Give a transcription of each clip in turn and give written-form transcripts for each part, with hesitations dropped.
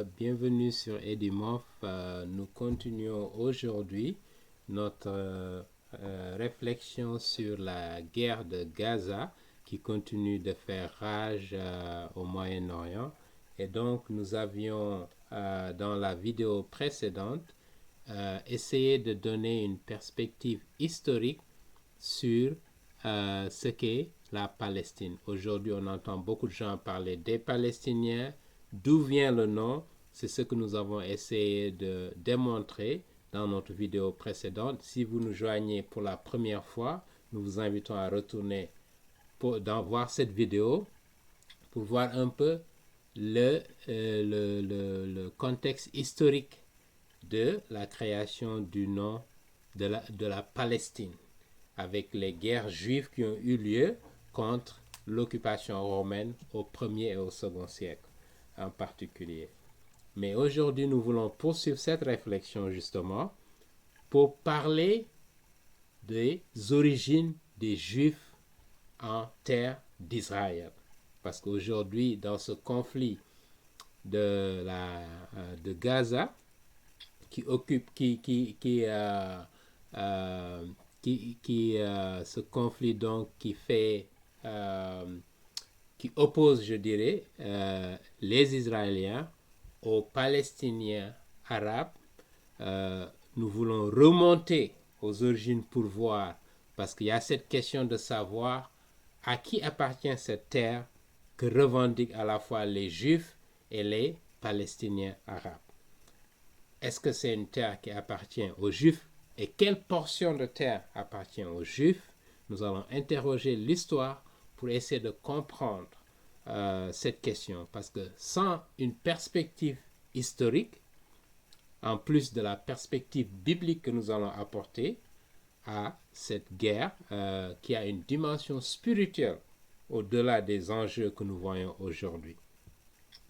bienvenue sur Edimof. Nous continuons aujourd'hui notre réflexion sur la guerre de Gaza qui continue de faire rage au Moyen-Orient. Et donc nous avions dans la vidéo précédente essayé de donner une perspective historique sur ce qu'est la Palestine. Aujourd'hui, on entend beaucoup de gens parler des Palestiniens. D'où vient le nom? C'est ce que nous avons essayé de démontrer dans notre vidéo précédente. Si vous nous joignez pour la première fois, nous vous invitons à retourner pour voir cette vidéo pour voir un peu le contexte historique de la création du nom de la Palestine, avec les guerres juives qui ont eu lieu contre l'occupation romaine au 1er et au 2e siècle en particulier. Mais aujourd'hui, nous voulons poursuivre cette réflexion justement pour parler des origines des Juifs en terre d'Israël. Parce qu'aujourd'hui, dans ce conflit de Gaza, ce conflit donc qui oppose, je dirais, les Israéliens aux Palestiniens arabes. Nous voulons remonter aux origines pour voir, parce qu'il y a cette question de savoir à qui appartient cette terre que revendiquent à la fois les Juifs et les Palestiniens arabes. Est-ce que c'est une terre qui appartient aux Juifs et quelle portion de terre appartient aux Juifs? Nous allons interroger l'histoire pour essayer de comprendre cette question, parce que sans une perspective historique, en plus de la perspective biblique que nous allons apporter à cette guerre qui a une dimension spirituelle au-delà des enjeux que nous voyons aujourd'hui.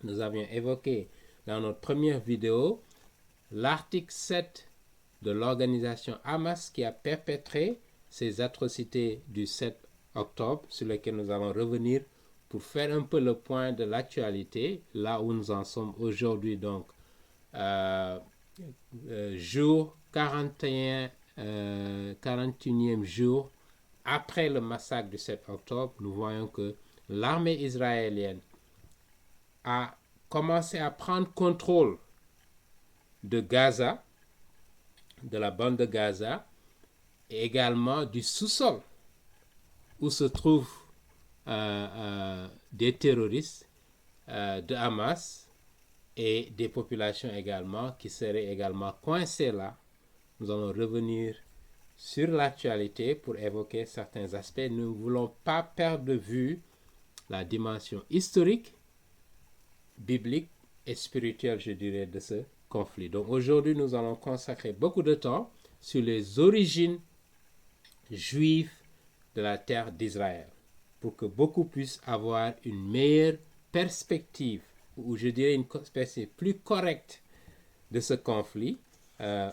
Nous avions évoqué dans notre première vidéo l'article 7 de l'organisation Hamas qui a perpétré ces atrocités du 7 octobre sur lesquelles nous allons revenir pour faire un peu le point de l'actualité, là où nous en sommes aujourd'hui, donc jour 41, 41e jour après le massacre du 7 octobre, nous voyons que l'armée israélienne a commencé à prendre contrôle de Gaza, de la bande de Gaza, et également du sous-sol où se trouvent des terroristes de Hamas et des populations également qui seraient également coincées là. Nous allons revenir sur l'actualité pour évoquer certains aspects. Nous ne voulons pas perdre de vue la dimension historique, biblique et spirituelle, je dirais, de ce conflit. Donc aujourd'hui, nous allons consacrer beaucoup de temps sur les origines juives de la terre d'Israël, pour que beaucoup puissent avoir une meilleure perspective, ou je dirais une perspective plus correcte de ce conflit,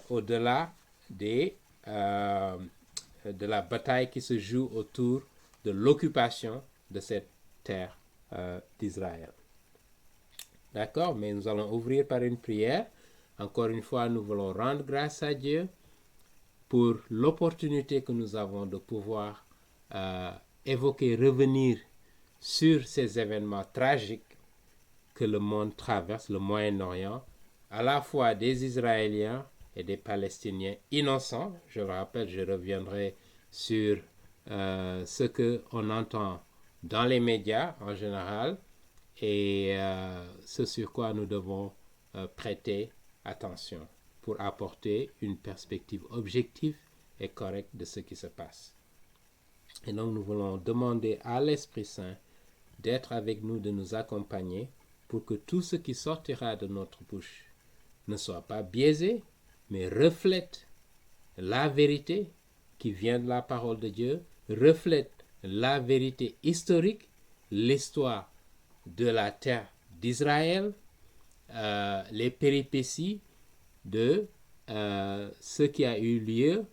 au-delà de la bataille qui se joue autour de l'occupation de cette terre d'Israël. D'accord? Mais nous allons ouvrir par une prière. Encore une fois, nous voulons rendre grâce à Dieu pour l'opportunité que nous avons de pouvoir évoquer, revenir sur ces événements tragiques que le monde traverse, le Moyen-Orient, à la fois des Israéliens et des Palestiniens innocents. Je le rappelle, je reviendrai sur ce qu'on entend dans les médias en général et ce sur quoi nous devons prêter attention pour apporter une perspective objective et correcte de ce qui se passe. Et donc nous voulons demander à l'Esprit Saint d'être avec nous, de nous accompagner pour que tout ce qui sortira de notre bouche ne soit pas biaisé, mais reflète la vérité qui vient de la parole de Dieu, reflète la vérité historique, l'histoire de la terre d'Israël, les péripéties de ce qui a eu lieu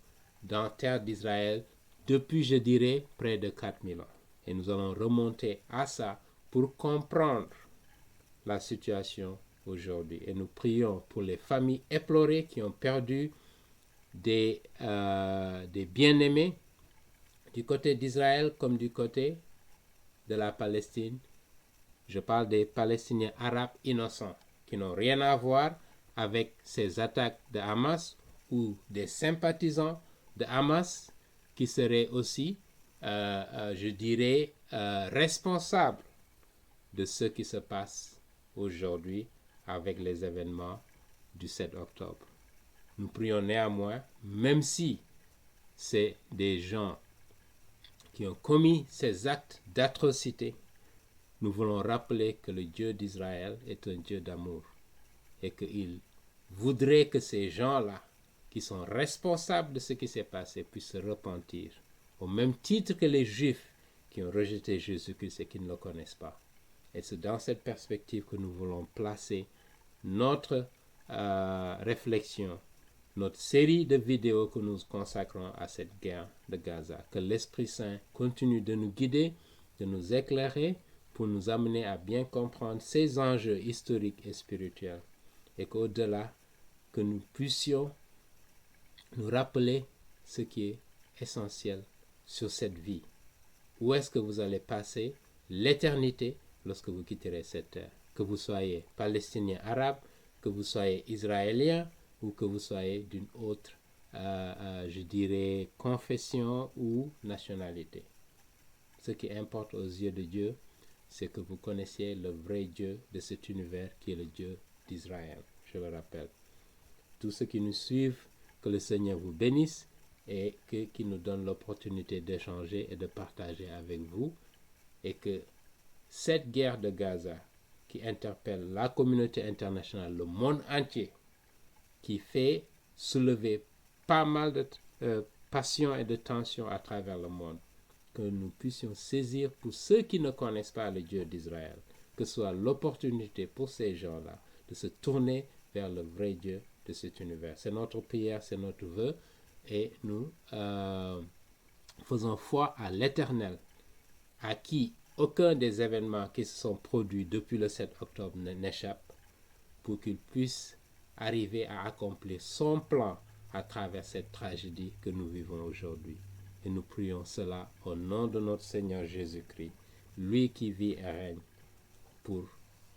dans la terre d'Israël depuis, je dirais, près de 4000 ans. Et nous allons remonter à ça pour comprendre la situation aujourd'hui. Et nous prions pour les familles éplorées qui ont perdu des bien-aimés du côté d'Israël comme du côté de la Palestine. Je parle des Palestiniens arabes innocents qui n'ont rien à voir avec ces attaques de Hamas ou des sympathisants de Hamas qui seraient aussi, je dirais, responsables de ce qui se passe aujourd'hui avec les événements du 7 octobre. Nous prions néanmoins, même si c'est des gens qui ont commis ces actes d'atrocité, nous voulons rappeler que le Dieu d'Israël est un Dieu d'amour et qu'il voudrait que ces gens-là, qui sont responsables de ce qui s'est passé, puissent se repentir, au même titre que les Juifs qui ont rejeté Jésus-Christ et qui ne le connaissent pas. Et c'est dans cette perspective que nous voulons placer notre réflexion, notre série de vidéos que nous consacrons à cette guerre de Gaza. Que l'Esprit Saint continue de nous guider, de nous éclairer pour nous amener à bien comprendre ces enjeux historiques et spirituels. Et qu'au-delà, que nous puissions nous rappeler ce qui est essentiel sur cette vie. Où est-ce que vous allez passer l'éternité lorsque vous quitterez cette terre? Que vous soyez palestinien arabe, que vous soyez israélien ou que vous soyez d'une autre, je dirais, confession ou nationalité. Ce qui importe aux yeux de Dieu, c'est que vous connaissiez le vrai Dieu de cet univers qui est le Dieu d'Israël. Je le rappelle. Tous ceux qui nous suivent, que le Seigneur vous bénisse et qu'il nous donne l'opportunité d'échanger et de partager avec vous. Et que cette guerre de Gaza qui interpelle la communauté internationale, le monde entier, qui fait soulever pas mal de passions et de tensions à travers le monde, que nous puissions saisir pour ceux qui ne connaissent pas le Dieu d'Israël, que ce soit l'opportunité pour ces gens-là de se tourner vers le vrai Dieu de cet univers. C'est notre prière, c'est notre vœu, et nous faisons foi à l'Éternel, à qui aucun des événements qui se sont produits depuis le 7 octobre n'échappe, pour qu'il puisse arriver à accomplir son plan à travers cette tragédie que nous vivons aujourd'hui. Et nous prions cela au nom de notre Seigneur Jésus-Christ, lui qui vit et règne pour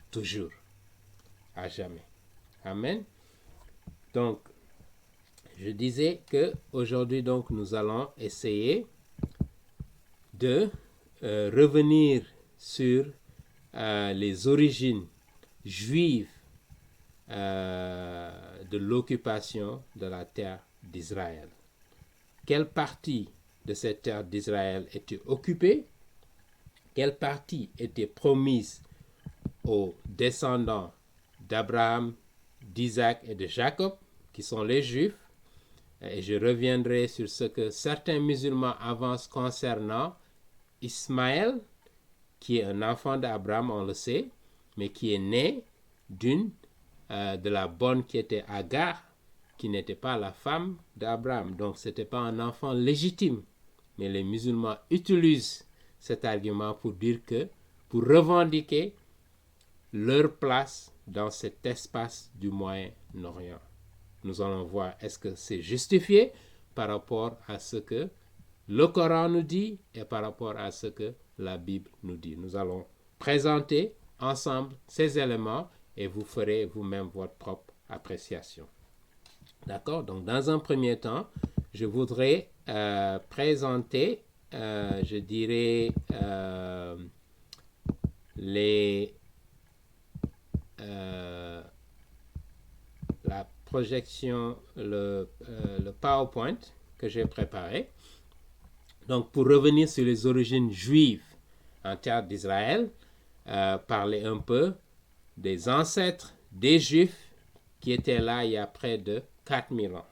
toujours, à jamais. Amen. Donc, je disais que aujourd'hui, donc, nous allons essayer de revenir sur les origines juives de l'occupation de la terre d'Israël. Quelle partie de cette terre d'Israël était occupée? Quelle partie était promise aux descendants d'Abraham, d'Isaac et de Jacob, qui sont les Juifs? Et je reviendrai sur ce que certains musulmans avancent concernant Ismaël, qui est un enfant d'Abraham, on le sait, mais qui est né de la bonne qui était Agar, qui n'était pas la femme d'Abraham. Donc, ce n'était pas un enfant légitime. Mais les musulmans utilisent cet argument pour dire que, pour revendiquer leur place dans cet espace du Moyen-Orient. Nous allons voir, est-ce que c'est justifié par rapport à ce que le Coran nous dit et par rapport à ce que la Bible nous dit. Nous allons présenter ensemble ces éléments et vous ferez vous-même votre propre appréciation. D'accord? Donc, dans un premier temps, je voudrais présenter, je dirais, la projection, le PowerPoint que j'ai préparé. Donc, pour revenir sur les origines juives en terre d'Israël, parler un peu des ancêtres des Juifs qui étaient là il y a près de 4000 ans.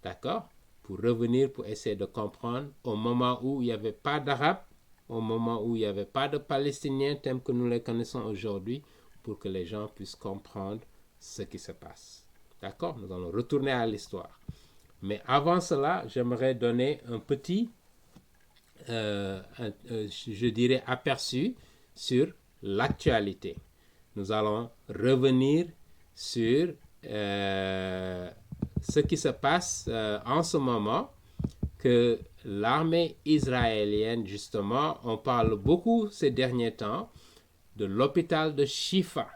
D'accord? Pour revenir, pour essayer de comprendre au moment où il n'y avait pas d'Arabes, au moment où il n'y avait pas de Palestiniens tels que nous les connaissons aujourd'hui, pour que les gens puissent comprendre ce qui se passe. D'accord? Nous allons retourner à l'histoire. Mais avant cela, j'aimerais donner un petit, je dirais, aperçu sur l'actualité. nous allons revenir sur ce qui se passe en ce moment, que l'armée israélienne, justement, on parle beaucoup ces derniers temps de l'hôpital de Shifa,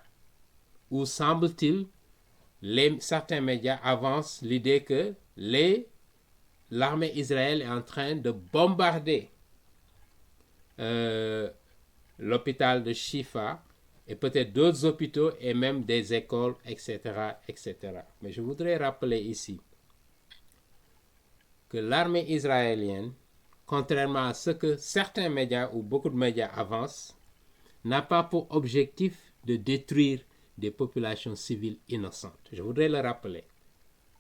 où semble-t-il, certains médias avancent l'idée que l'armée israélienne est en train de bombarder l'hôpital de Shifa et peut-être d'autres hôpitaux et même des écoles, etc., etc. Mais je voudrais rappeler ici que l'armée israélienne, contrairement à ce que certains médias ou beaucoup de médias avancent, n'a pas pour objectif de détruire des populations civiles innocentes. Je voudrais le rappeler.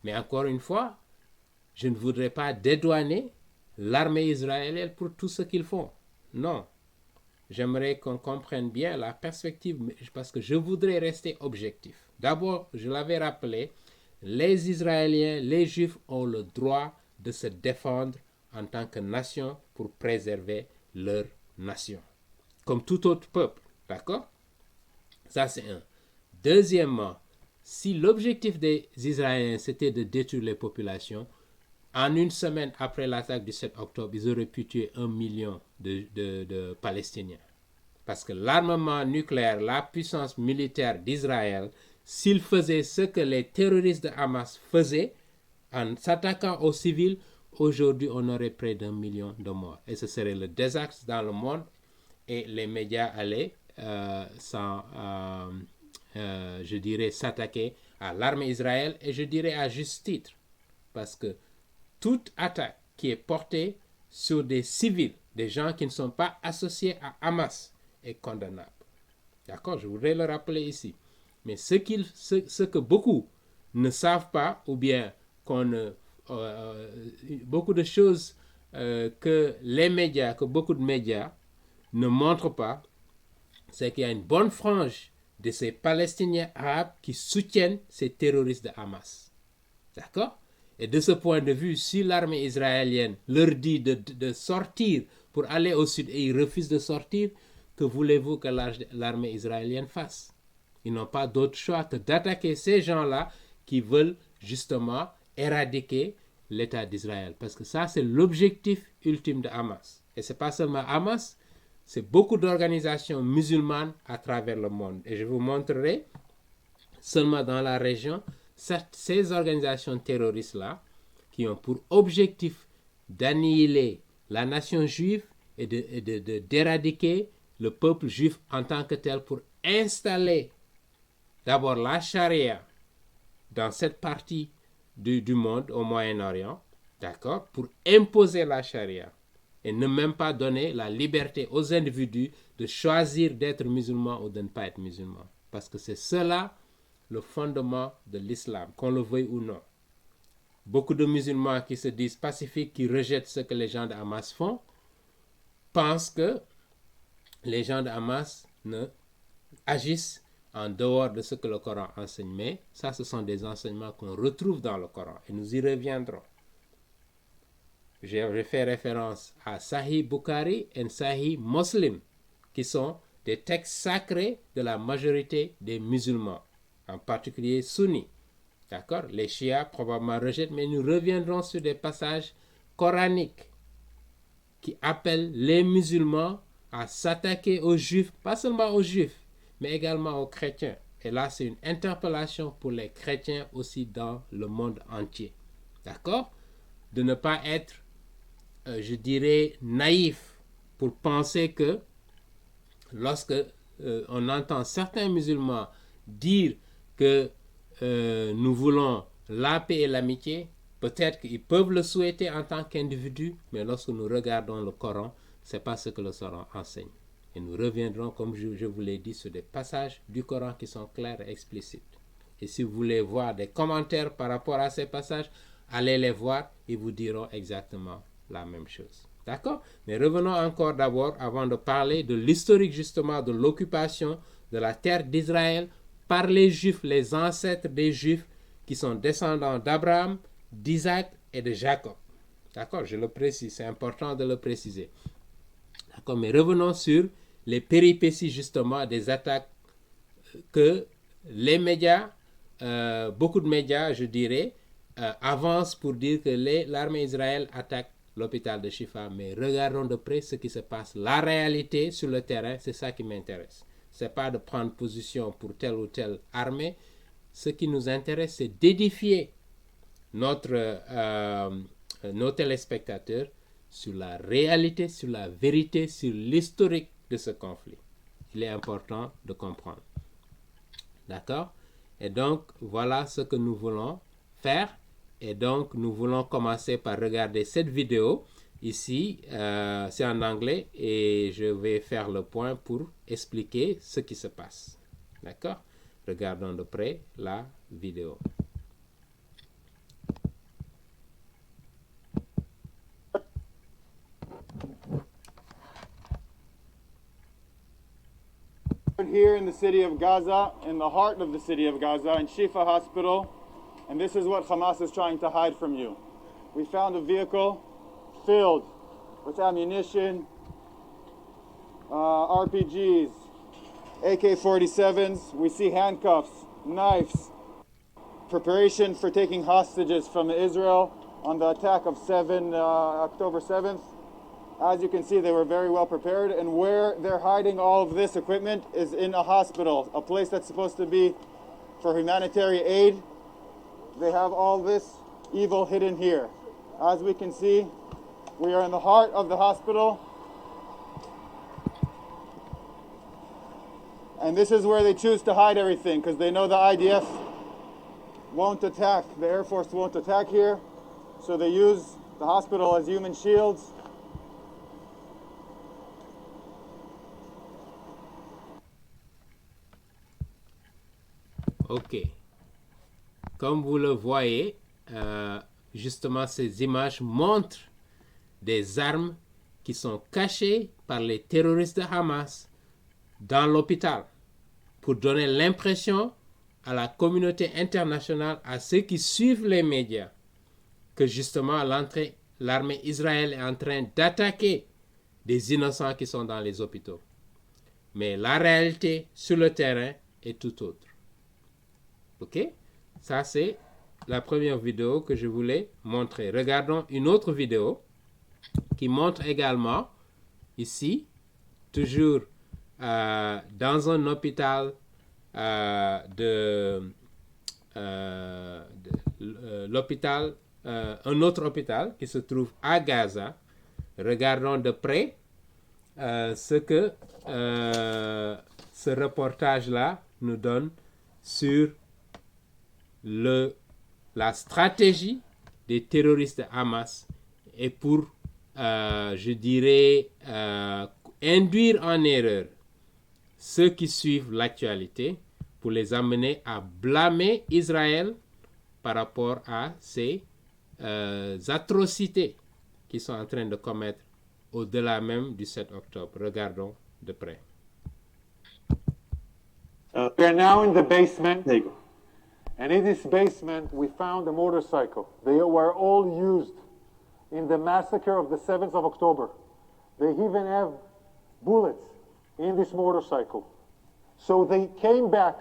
Mais encore une fois, je ne voudrais pas dédouaner l'armée israélienne pour tout ce qu'ils font. Non. J'aimerais qu'on comprenne bien la perspective parce que je voudrais rester objectif. D'abord, je l'avais rappelé, les Israéliens, les Juifs ont le droit de se défendre en tant que nation pour préserver leur nation. Comme tout autre peuple. D'accord? Ça, c'est un. Deuxièmement, si l'objectif des Israéliens, c'était de détruire les populations, en une semaine après l'attaque du 7 octobre, ils auraient pu tuer 1 million de Palestiniens. Parce que l'armement nucléaire, la puissance militaire d'Israël, s'ils faisaient ce que les terroristes de Hamas faisaient, en s'attaquant aux civils, aujourd'hui, on aurait près d'1 million de morts. Et ce serait le désastre dans le monde et les médias allaient je dirais, s'attaquer à l'armée israélienne et je dirais à juste titre. Parce que toute attaque qui est portée sur des civils, des gens qui ne sont pas associés à Hamas, est condamnable. D'accord? Je voudrais le rappeler ici. Mais ce que beaucoup ne savent pas, ou bien beaucoup de choses que beaucoup de médias ne montrent pas, c'est qu'il y a une bonne frange de ces Palestiniens arabes qui soutiennent ces terroristes de Hamas. D'accord? Et de ce point de vue, si l'armée israélienne leur dit de sortir pour aller au sud et ils refusent de sortir, que voulez-vous que l'armée israélienne fasse? Ils n'ont pas d'autre choix que d'attaquer ces gens-là qui veulent justement éradiquer l'État d'Israël. Parce que ça, c'est l'objectif ultime de Hamas. Et ce n'est pas seulement Hamas, c'est beaucoup d'organisations musulmanes à travers le monde. Et je vous montrerai seulement dans la région ces organisations terroristes-là qui ont pour objectif d'annihiler la nation juive et d'éradiquer le peuple juif en tant que tel pour installer d'abord la charia dans cette partie du monde au Moyen-Orient, d'accord, pour imposer la charia et ne même pas donner la liberté aux individus de choisir d'être musulmans ou de ne pas être musulmans. Parce que c'est cela le fondement de l'islam, qu'on le veuille ou non. Beaucoup de musulmans qui se disent pacifiques, qui rejettent ce que les gens de Hamas font, pensent que les gens de Hamas agissent en dehors de ce que le Coran enseigne. Mais ça, ce sont des enseignements qu'on retrouve dans le Coran et nous y reviendrons. J'ai fait référence à Sahih Bukhari et Sahih Muslim, qui sont des textes sacrés de la majorité des musulmans, en particulier sunnis. D'accord? Les chiites probablement rejettent, mais nous reviendrons sur des passages coraniques qui appellent les musulmans à s'attaquer aux juifs, pas seulement aux juifs, mais également aux chrétiens. Et là, c'est une interpellation pour les chrétiens aussi dans le monde entier. D'accord? De ne pas être, je dirais, naïf pour penser que lorsque on entend certains musulmans dire que nous voulons la paix et l'amitié, peut-être qu'ils peuvent le souhaiter en tant qu'individu, mais lorsque nous regardons le Coran, ce n'est pas ce que le Coran enseigne. Et nous reviendrons, comme je vous l'ai dit, sur des passages du Coran qui sont clairs et explicites. Et si vous voulez voir des commentaires par rapport à ces passages, allez les voir, ils vous diront exactement la même chose. D'accord? Mais revenons encore d'abord, avant de parler de l'historique justement de l'occupation de la terre d'Israël par les Juifs, les ancêtres des Juifs qui sont descendants d'Abraham, d'Isaac et de Jacob. D'accord? Je le précise, c'est important de le préciser. D'accord? Mais revenons sur les péripéties justement des attaques que les médias, beaucoup de médias, je dirais, avancent pour dire que l'armée Israël attaque l'hôpital de Shifa. Mais regardons de près ce qui se passe. La réalité sur le terrain, c'est ça qui m'intéresse. Ce n'est pas de prendre position pour telle ou telle armée. Ce qui nous intéresse, c'est d'édifier nos téléspectateurs sur la réalité, sur la vérité, sur l'historique de ce conflit. Il est important de comprendre. D'accord? Et donc, voilà ce que nous voulons faire. Et donc, nous voulons commencer par regarder cette vidéo. Ici, c'est en anglais et je vais faire le point pour expliquer ce qui se passe. D'accord? Regardons de près la vidéo. Here in the city of Gaza, in the heart of the city of Gaza, in Shifa Hospital, and this is what Hamas is trying to hide from you. We found a vehicle filled with ammunition, RPGs, AK-47s. We see handcuffs, knives, preparation for taking hostages from Israel on the attack of October 7th. As you can see, they were very well prepared, and where they're hiding all of this equipment is in a hospital, a place that's supposed to be for humanitarian aid. They have all this evil hidden here. As we can see, we are in the heart of the hospital, and this is where they choose to hide everything because they know the IDF won't attack, the Air Force won't attack here, so they use the hospital as human shields. Ok. Comme vous le voyez, justement, ces images montrent des armes qui sont cachées par les terroristes de Hamas dans l'hôpital pour donner l'impression à la communauté internationale, à ceux qui suivent les médias, que justement l'armée Israël est en train d'attaquer des innocents qui sont dans les hôpitaux. Mais la réalité sur le terrain est tout autre. Ok? Ça, c'est la première vidéo que je voulais montrer. Regardons une autre vidéo qui montre également, ici, toujours dans un hôpital l'hôpital, un autre hôpital qui se trouve à Gaza. Regardons de près ce que ce reportage-là nous donne sur la stratégie des terroristes de Hamas et pour, je dirais, induire en erreur ceux qui suivent l'actualité pour les amener à blâmer Israël par rapport à ces atrocités qu'ils sont en train de commettre au-delà même du 7 octobre. Regardons de près. We are now in the basement. There you go. And in this basement, we found a motorcycle. They were all used in the massacre of the 7th of October. They even have bullets in this motorcycle. So they came back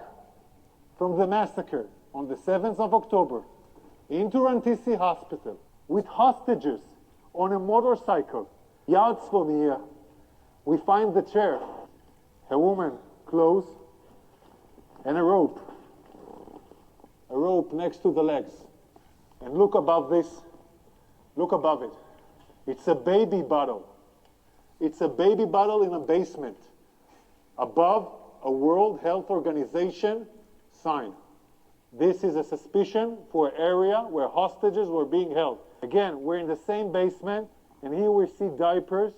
from the massacre on the 7th of October into Rantisi Hospital with hostages on a motorcycle. Yards from here, we find the chair, a woman, clothes, and a rope next to the legs. And look above this, look above it. It's a baby bottle. It's a baby bottle in a basement. Above a World Health Organization sign. This is a suspicion for an area where hostages were being held. Again, we're in the same basement, and here we see diapers.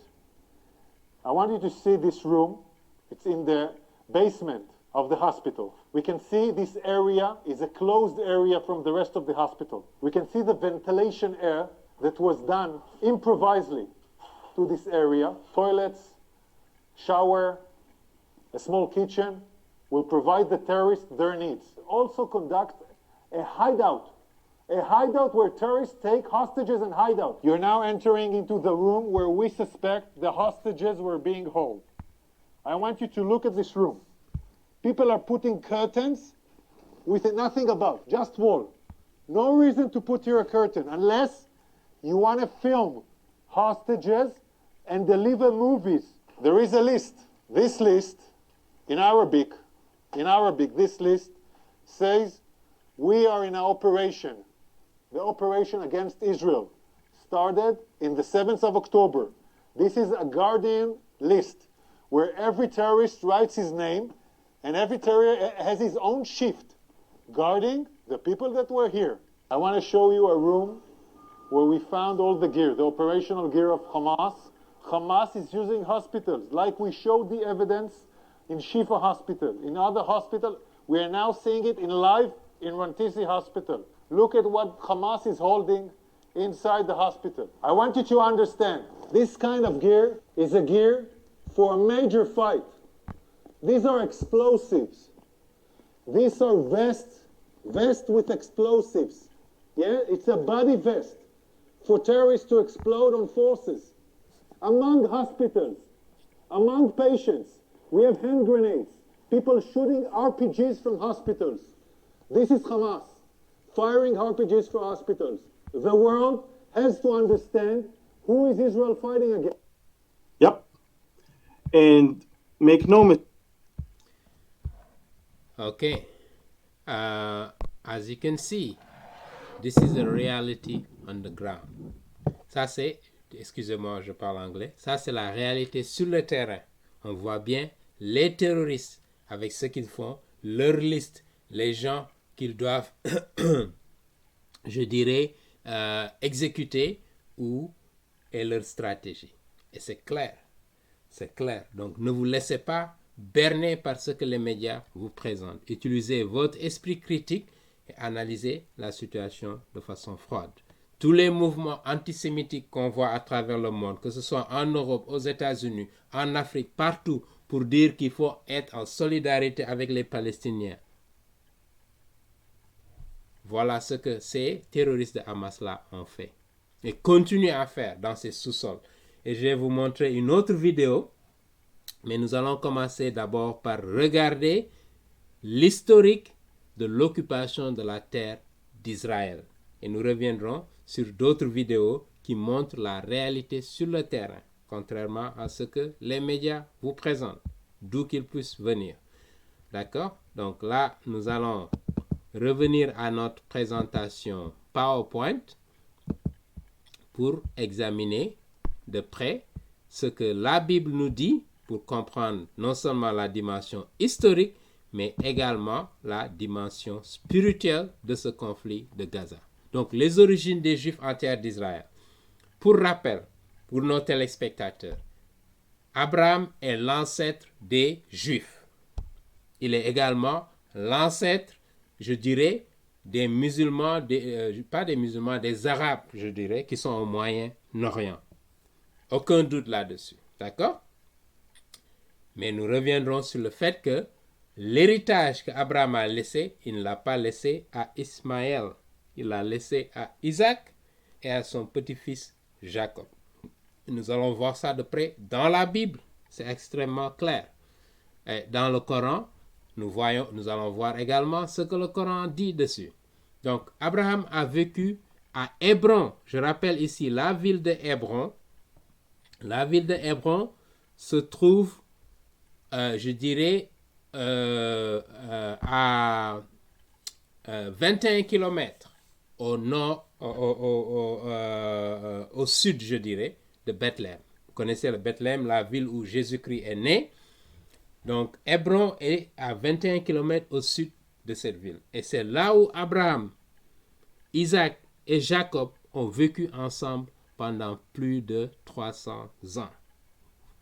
I want you to see this room. It's in the basement of the hospital. We can see this area is a closed area from the rest of the hospital. We can see the ventilation air that was done improvisedly to this area. Toilets, shower, a small kitchen will provide the terrorists their needs. Also conduct a hideout where terrorists take hostages and hide out. You're now entering into the room where we suspect the hostages were being held. I want you to look at this room. People are putting curtains with nothing above, just wall. No reason to put here a curtain unless you want to film hostages and deliver movies. There is a list. This list, in Arabic, this list says we are in an operation. The operation against Israel started in the 7th of October. This is a Guardian list where every terrorist writes his name and every terrorist has his own shift guarding the people that were here. I want to show you a room where we found all the gear, the operational gear of Hamas. Hamas is using hospitals, like we showed the evidence in Shifa Hospital. In other hospitals, we are now seeing it in live in Rantisi Hospital. Look at what Hamas is holding inside the hospital. I want you to understand, this kind of gear is a gear for a major fight. These are explosives. These are vests with explosives. Yeah, it's a body vest for terrorists to explode on forces. Among hospitals, among patients, we have hand grenades, people shooting RPGs from hospitals. This is Hamas, firing RPGs for hospitals. The world has to understand who is Israel fighting against. Yep. And make no mistake. Okay. As you can see, this is a reality on the ground. Ça c'est, excusez-moi, je parle anglais. Ça c'est la réalité sur le terrain. On voit bien les terroristes avec ce qu'ils font, leur liste, les gens qu'ils doivent, je dirais, exécuter et leur stratégie. Et c'est clair. C'est clair. Donc ne vous laissez pas berner par ce que les médias vous présentent. Utilisez votre esprit critique et analysez la situation de façon froide. Tous les mouvements antisémitiques qu'on voit à travers le monde, que ce soit en Europe, aux États-Unis, en Afrique, partout, pour dire qu'il faut être en solidarité avec les Palestiniens. Voilà ce que ces terroristes de Hamas-là ont fait. Et continuent à faire dans ces sous-sols. Et je vais vous montrer une autre vidéo. Mais nous allons commencer d'abord par regarder l'historique de l'occupation de la terre d'Israël. Et nous reviendrons sur d'autres vidéos qui montrent la réalité sur le terrain, contrairement à ce que les médias vous présentent, d'où qu'ils puissent venir. D'accord? Donc là, nous allons revenir à notre présentation PowerPoint pour examiner de près ce que la Bible nous dit pour comprendre non seulement la dimension historique, mais également la dimension spirituelle de ce conflit de Gaza. Donc, les origines des Juifs en terre d'Israël. Pour rappel, pour nos téléspectateurs, Abraham est l'ancêtre des Juifs. Il est également l'ancêtre, je dirais, des musulmans, pas des musulmans, des Arabes, je dirais, qui sont au Moyen-Orient. Aucun doute là-dessus. D'accord? Mais nous reviendrons sur le fait que l'héritage qu'Abraham a laissé, il ne l'a pas laissé à Ismaël. Il l'a laissé à Isaac et à son petit-fils Jacob. Nous allons voir ça de près dans la Bible. C'est extrêmement clair. Et dans le Coran, nous allons voir également ce que le Coran dit dessus. Donc, Abraham a vécu à Hébron. Je rappelle ici la ville de Hébron. La ville de Hébron se trouve, je dirais, à 21 km au nord, au sud, je dirais, de Bethléem. Vous connaissez le Bethléem, la ville où Jésus-Christ est né. Donc, Hébron est à 21 km au sud de cette ville. Et c'est là où Abraham, Isaac et Jacob ont vécu ensemble pendant plus de 300 ans.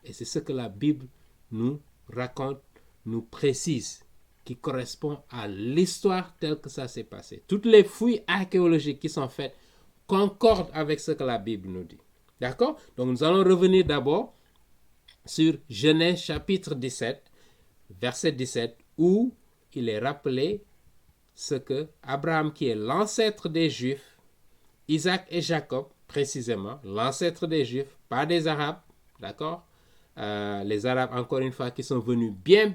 Et c'est ce que la Bible nous raconte, nous précise, qui correspond à l'histoire telle que ça s'est passé. Toutes les fouilles archéologiques qui sont faites concordent avec ce que la Bible nous dit. D'accord? Donc nous allons revenir d'abord sur Genèse chapitre 17, verset 17, où il est rappelé ce que Abraham, qui est l'ancêtre des Juifs, Isaac et Jacob, précisément, l'ancêtre des Juifs, pas des Arabes, d'accord? Les Arabes, encore une fois, qui sont venus bien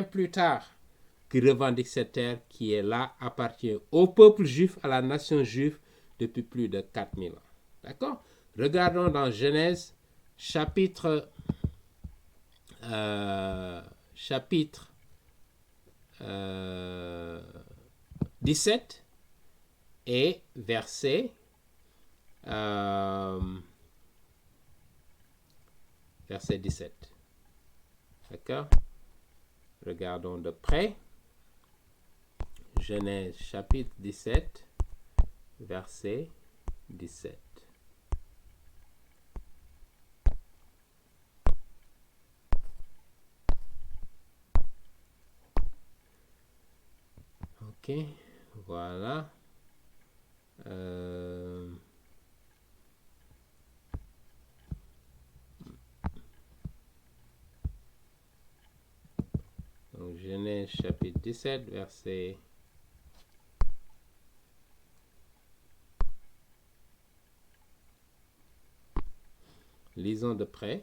plus tard, qui revendique cette terre qui est là, appartient au peuple juif, à la nation juive, depuis plus de 4000 ans. D'accord? Regardons dans Genèse, chapitre 17 et verset 17. D'accord? Regardons de près. Genèse chapitre 17, verset 17. Ok, voilà. Donc, Genèse chapitre 17, verset 17. Lisons de près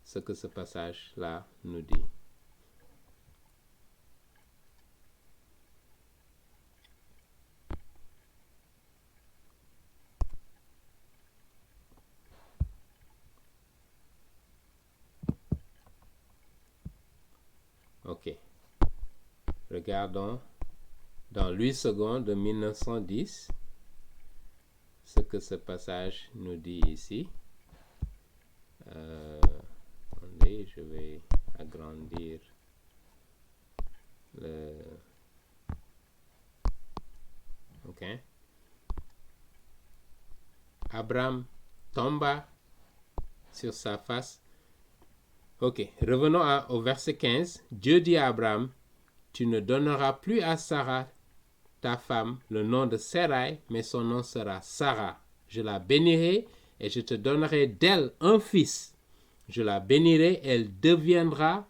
ce que ce passage-là nous dit. Ok. Regardons dans 8 secondes de 1910 ce que ce passage nous dit ici. Attendez, je vais agrandir le... Ok. Abraham tomba sur sa face. Ok, revenons au verset 15. Dieu dit à Abraham, tu ne donneras plus à Sarah, ta femme, le nom de Sarai, mais son nom sera Sarah. Je la bénirai et je te donnerai d'elle un fils. Je la bénirai, elle deviendra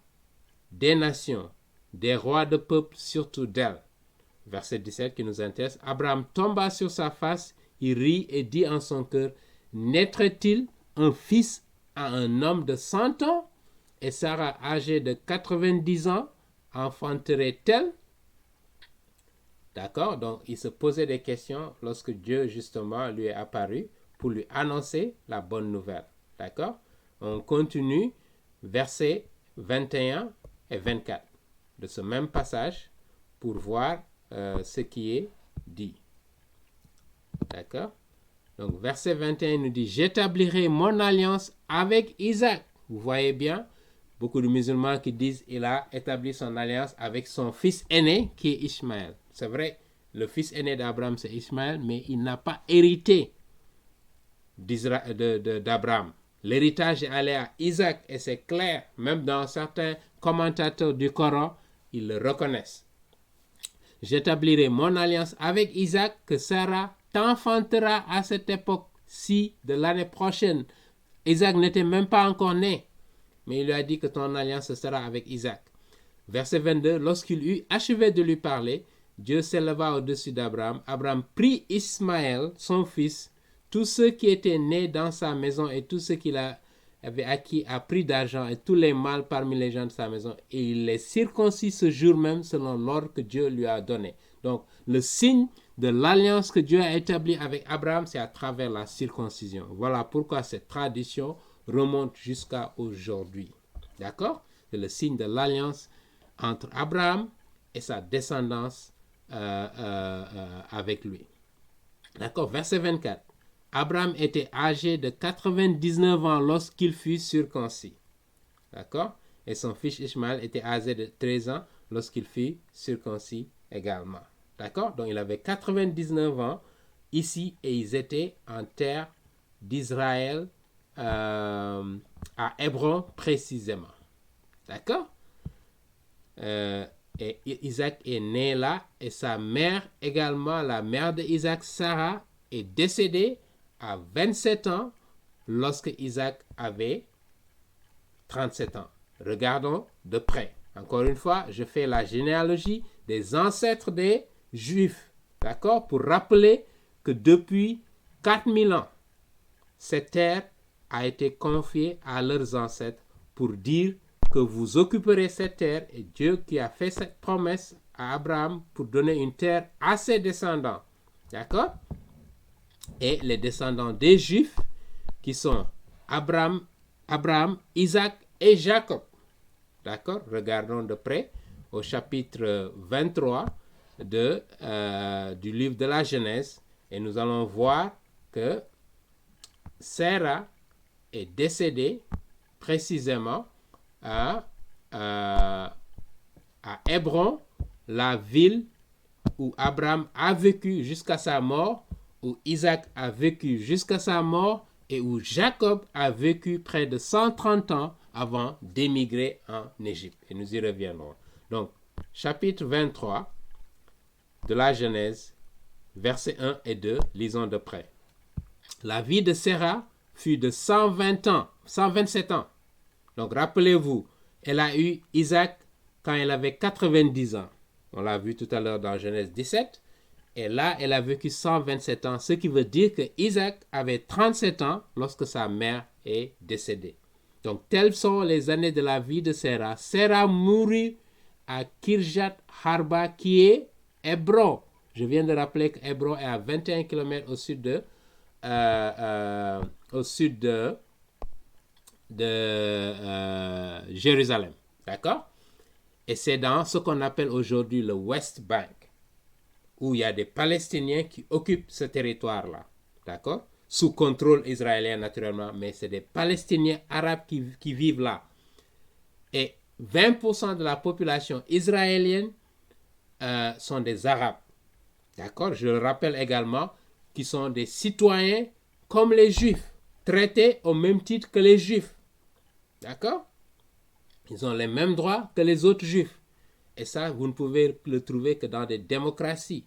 des nations, des rois de peuples, surtout d'elle. Verset 17 qui nous intéresse. Abraham tomba sur sa face, il rit et dit en son cœur, naîtrait-il un fils à un homme de 100 ans? Et Sarah, âgée de 90 ans, enfanterait-elle? D'accord? Donc, il se posait des questions lorsque Dieu, justement, lui est apparu pour lui annoncer la bonne nouvelle. D'accord? On continue, versets 21 et 24 de ce même passage pour voir ce qui est dit. D'accord? Donc, verset 21 nous dit, j'établirai mon alliance avec Isaac. Vous voyez bien, beaucoup de musulmans qui disent qu'il a établi son alliance avec son fils aîné qui est Ishmaël. C'est vrai, le fils aîné d'Abraham c'est Ishmaël, mais il n'a pas hérité d'Abraham. L'héritage est allé à Isaac et c'est clair, même dans certains commentateurs du Coran, ils le reconnaissent. J'établirai mon alliance avec Isaac que Sarah t'enfantera à cette époque-ci de l'année prochaine. Isaac n'était même pas encore né, mais il lui a dit que ton alliance sera avec Isaac. Verset 22, lorsqu'il eut achevé de lui parler, Dieu s'éleva au-dessus d'Abraham. Abraham prit Ismaël, son fils, tous ceux qui étaient nés dans sa maison et tous ceux qu'il avait acquis à prix d'argent et tous les mâles parmi les gens de sa maison, et il les circoncis ce jour même selon l'ordre que Dieu lui a donné. Donc, le signe de l'alliance que Dieu a établie avec Abraham, c'est à travers la circoncision. Voilà pourquoi cette tradition remonte jusqu'à aujourd'hui. D'accord? C'est le signe de l'alliance entre Abraham et sa descendance avec lui. D'accord? Verset 24. Abraham était âgé de 99 ans lorsqu'il fut circoncis. D'accord? Et son fils Ishmaël était âgé de 13 ans lorsqu'il fut circoncis également. D'accord? Donc il avait 99 ans ici et ils étaient en terre d'Israël à Hébron précisément. D'accord? Et Isaac est né là et sa mère également, la mère d'Isaac, Sarah, est décédée à 27 ans lorsque Isaac avait 37 ans. Regardons de près. Encore une fois, je fais la généalogie des ancêtres des Juifs. D'accord? Pour rappeler que depuis 4000 ans, cette terre a été confiée à leurs ancêtres pour dire que vous occuperez cette terre et Dieu qui a fait cette promesse à Abraham pour donner une terre à ses descendants. D'accord? Et les descendants des Juifs qui sont Abraham, Isaac et Jacob. D'accord? Regardons de près au chapitre 23 du livre de la Genèse et nous allons voir que Sarah est décédée précisément à Hébron, la ville où Abraham a vécu jusqu'à sa mort, où Isaac a vécu jusqu'à sa mort et où Jacob a vécu près de 130 ans avant d'émigrer en Égypte. Et nous y reviendrons. Donc, chapitre 23 de la Genèse, versets 1 et 2, lisons de près. La vie de Sarah fut de 127 ans. Donc, rappelez-vous, elle a eu Isaac quand elle avait 90 ans. On l'a vu tout à l'heure dans Genèse 17. Et là, elle a vécu 127 ans, ce qui veut dire que Isaac avait 37 ans lorsque sa mère est décédée. Donc, telles sont les années de la vie de Sarah. Sarah mourut à Kirjat Harba, qui est Hébron. Je viens de rappeler que Hébron est à 21 km au sud de Jérusalem. D'accord? Et c'est dans ce qu'on appelle aujourd'hui le West Bank, où il y a des Palestiniens qui occupent ce territoire-là. D'accord? Sous contrôle israélien naturellement, mais c'est des Palestiniens arabes qui vivent là. Et 20% de la population israélienne sont des Arabes. D'accord? Je le rappelle également, qui sont des citoyens comme les Juifs, traités au même titre que les Juifs. D'accord? Ils ont les mêmes droits que les autres Juifs. Et ça, vous ne pouvez le trouver que dans des démocraties.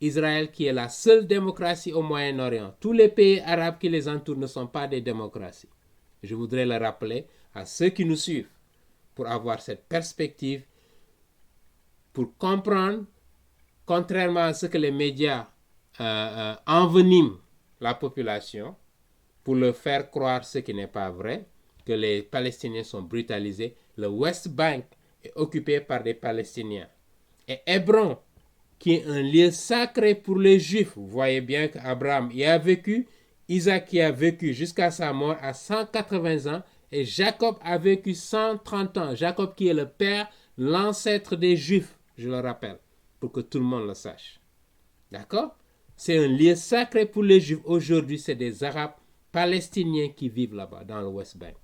Israël, qui est la seule démocratie au Moyen-Orient. Tous les pays arabes qui les entourent ne sont pas des démocraties. Je voudrais le rappeler à ceux qui nous suivent pour avoir cette perspective, pour comprendre, contrairement à ce que les médias enveniment la population, pour leur faire croire ce qui n'est pas vrai, que les Palestiniens sont brutalisés. Le West Bank est occupé par des Palestiniens. Et Hébron, qui est un lieu sacré pour les Juifs. Vous voyez bien qu'Abraham y a vécu, Isaac y a vécu jusqu'à sa mort à 180 ans, et Jacob a vécu 130 ans. Jacob qui est le père, l'ancêtre des Juifs, je le rappelle, pour que tout le monde le sache. D'accord? C'est un lieu sacré pour les Juifs. Aujourd'hui, c'est des Arabes palestiniens qui vivent là-bas, dans le West Bank.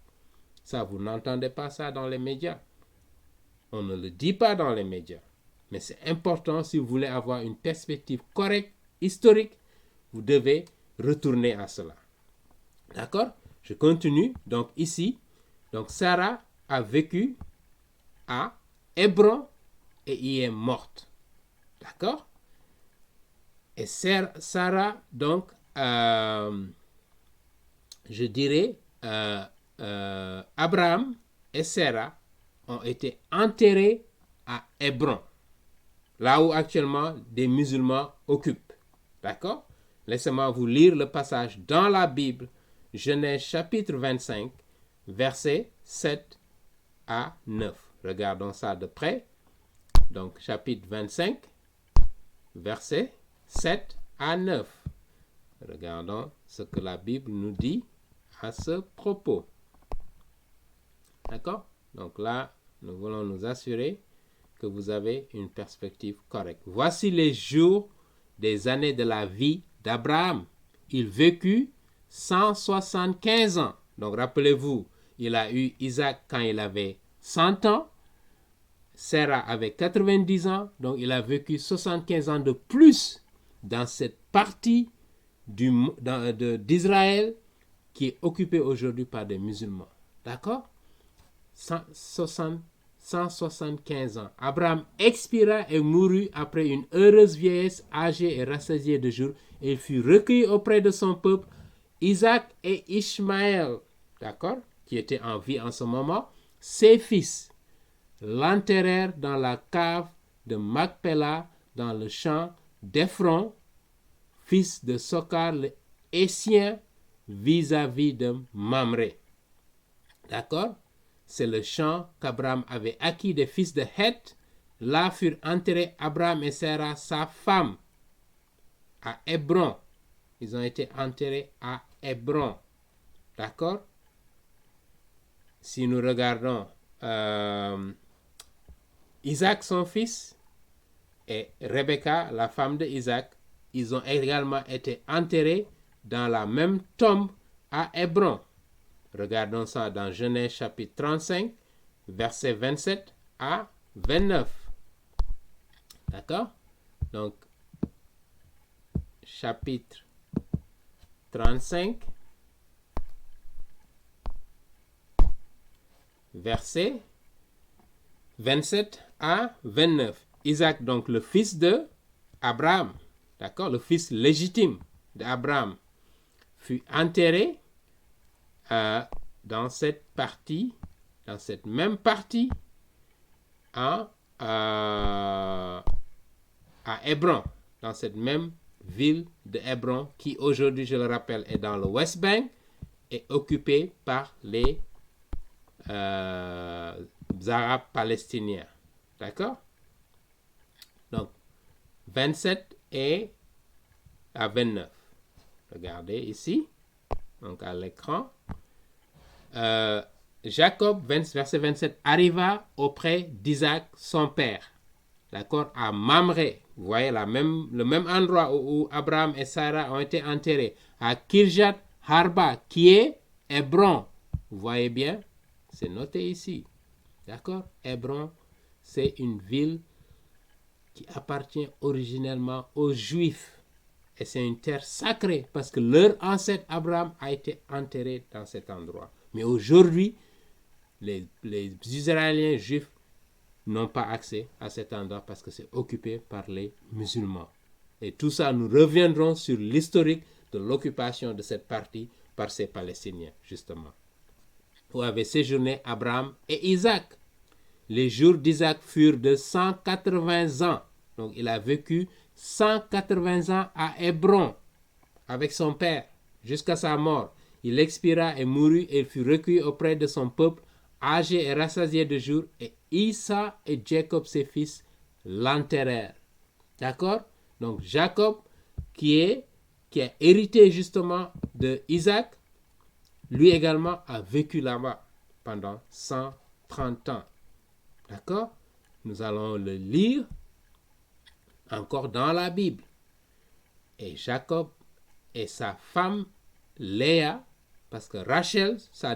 Ça, vous n'entendez pas ça dans les médias. On ne le dit pas dans les médias. Mais c'est important, si vous voulez avoir une perspective correcte, historique, vous devez retourner à cela. D'accord? Je continue. Donc ici, donc Sarah a vécu à Hébron et y est morte. D'accord? Et Sarah, donc, je dirais, Abraham et Sarah ont été enterrés à Hébron, là où actuellement des musulmans occupent. D'accord? Laissez-moi vous lire le passage dans la Bible, Genèse chapitre 25, versets 7 à 9. Regardons ça de près. Donc, chapitre 25, versets 7 à 9. Regardons ce que la Bible nous dit à ce propos. D'accord? Donc là, nous voulons nous assurer que vous avez une perspective correcte. Voici les jours des années de la vie d'Abraham. Il vécut 175 ans. Donc rappelez-vous, il a eu Isaac quand il avait 100 ans. Sarah avait 90 ans. Donc il a vécu 75 ans de plus dans cette partie d'Israël qui est occupée aujourd'hui par des musulmans. D'accord? 175 ans. Abraham expira et mourut après une heureuse vieillesse, âgée et rassasiée de jours. Et il fut recueilli auprès de son peuple, Isaac et Ishmaël, d'accord, qui étaient en vie en ce moment. Ses fils l'enterrèrent dans la cave de Macpéla, dans le champ d'Ephron, fils de Sokar le Hétien, vis-à-vis de Mamré. D'accord? C'est le champ qu'Abraham avait acquis des fils de Heth, Là furent enterrés Abraham et Sarah, sa femme, à Hébron. Ils ont été enterrés à Hébron. D'accord? Si nous regardons Isaac, son fils, et Rebecca, la femme de Isaac, ils ont également été enterrés dans la même tombe à Hébron. Regardons ça dans Genèse chapitre 35, versets 27 à 29. D'accord? Donc, chapitre 35, versets 27 à 29. Isaac, donc le fils de Abraham, d'accord, le fils légitime d'Abraham, fut enterré dans cette même partie à Hébron, dans cette même ville de Hébron, qui aujourd'hui, je le rappelle, est dans le West Bank, et occupée par les Arabes palestiniens. D'accord? Donc, 27 et à 29. Regardez ici, donc à l'écran. Jacob, verset 27, arriva auprès d'Isaac, son père. D'accord? À Mamré. Vous voyez le même endroit où Abraham et Sarah ont été enterrés. À Kirjat Harba, qui est Hébron. Vous voyez bien? C'est noté ici. D'accord? Hébron, c'est une ville qui appartient originellement aux Juifs. Et c'est une terre sacrée parce que leur ancêtre Abraham a été enterré dans cet endroit. Mais aujourd'hui, les Israéliens juifs n'ont pas accès à cet endroit parce que c'est occupé par les musulmans. Et tout ça, nous reviendrons sur l'historique de l'occupation de cette partie par ces Palestiniens, justement, où avaient séjourné Abraham et Isaac. Les jours d'Isaac furent de 180 ans. Donc, il a vécu 180 ans à Hébron avec son père jusqu'à sa mort. Il expira et mourut et fut recueilli auprès de son peuple, âgé et rassasié de jours, et Isa et Jacob, ses fils, l'enterrèrent. D'accord? Donc, Jacob, qui a hérité justement de Isaac, lui également a vécu là-bas pendant 130 ans. D'accord? Nous allons le lire encore dans la Bible. Et Jacob et sa femme Léa, parce que Rachel, sa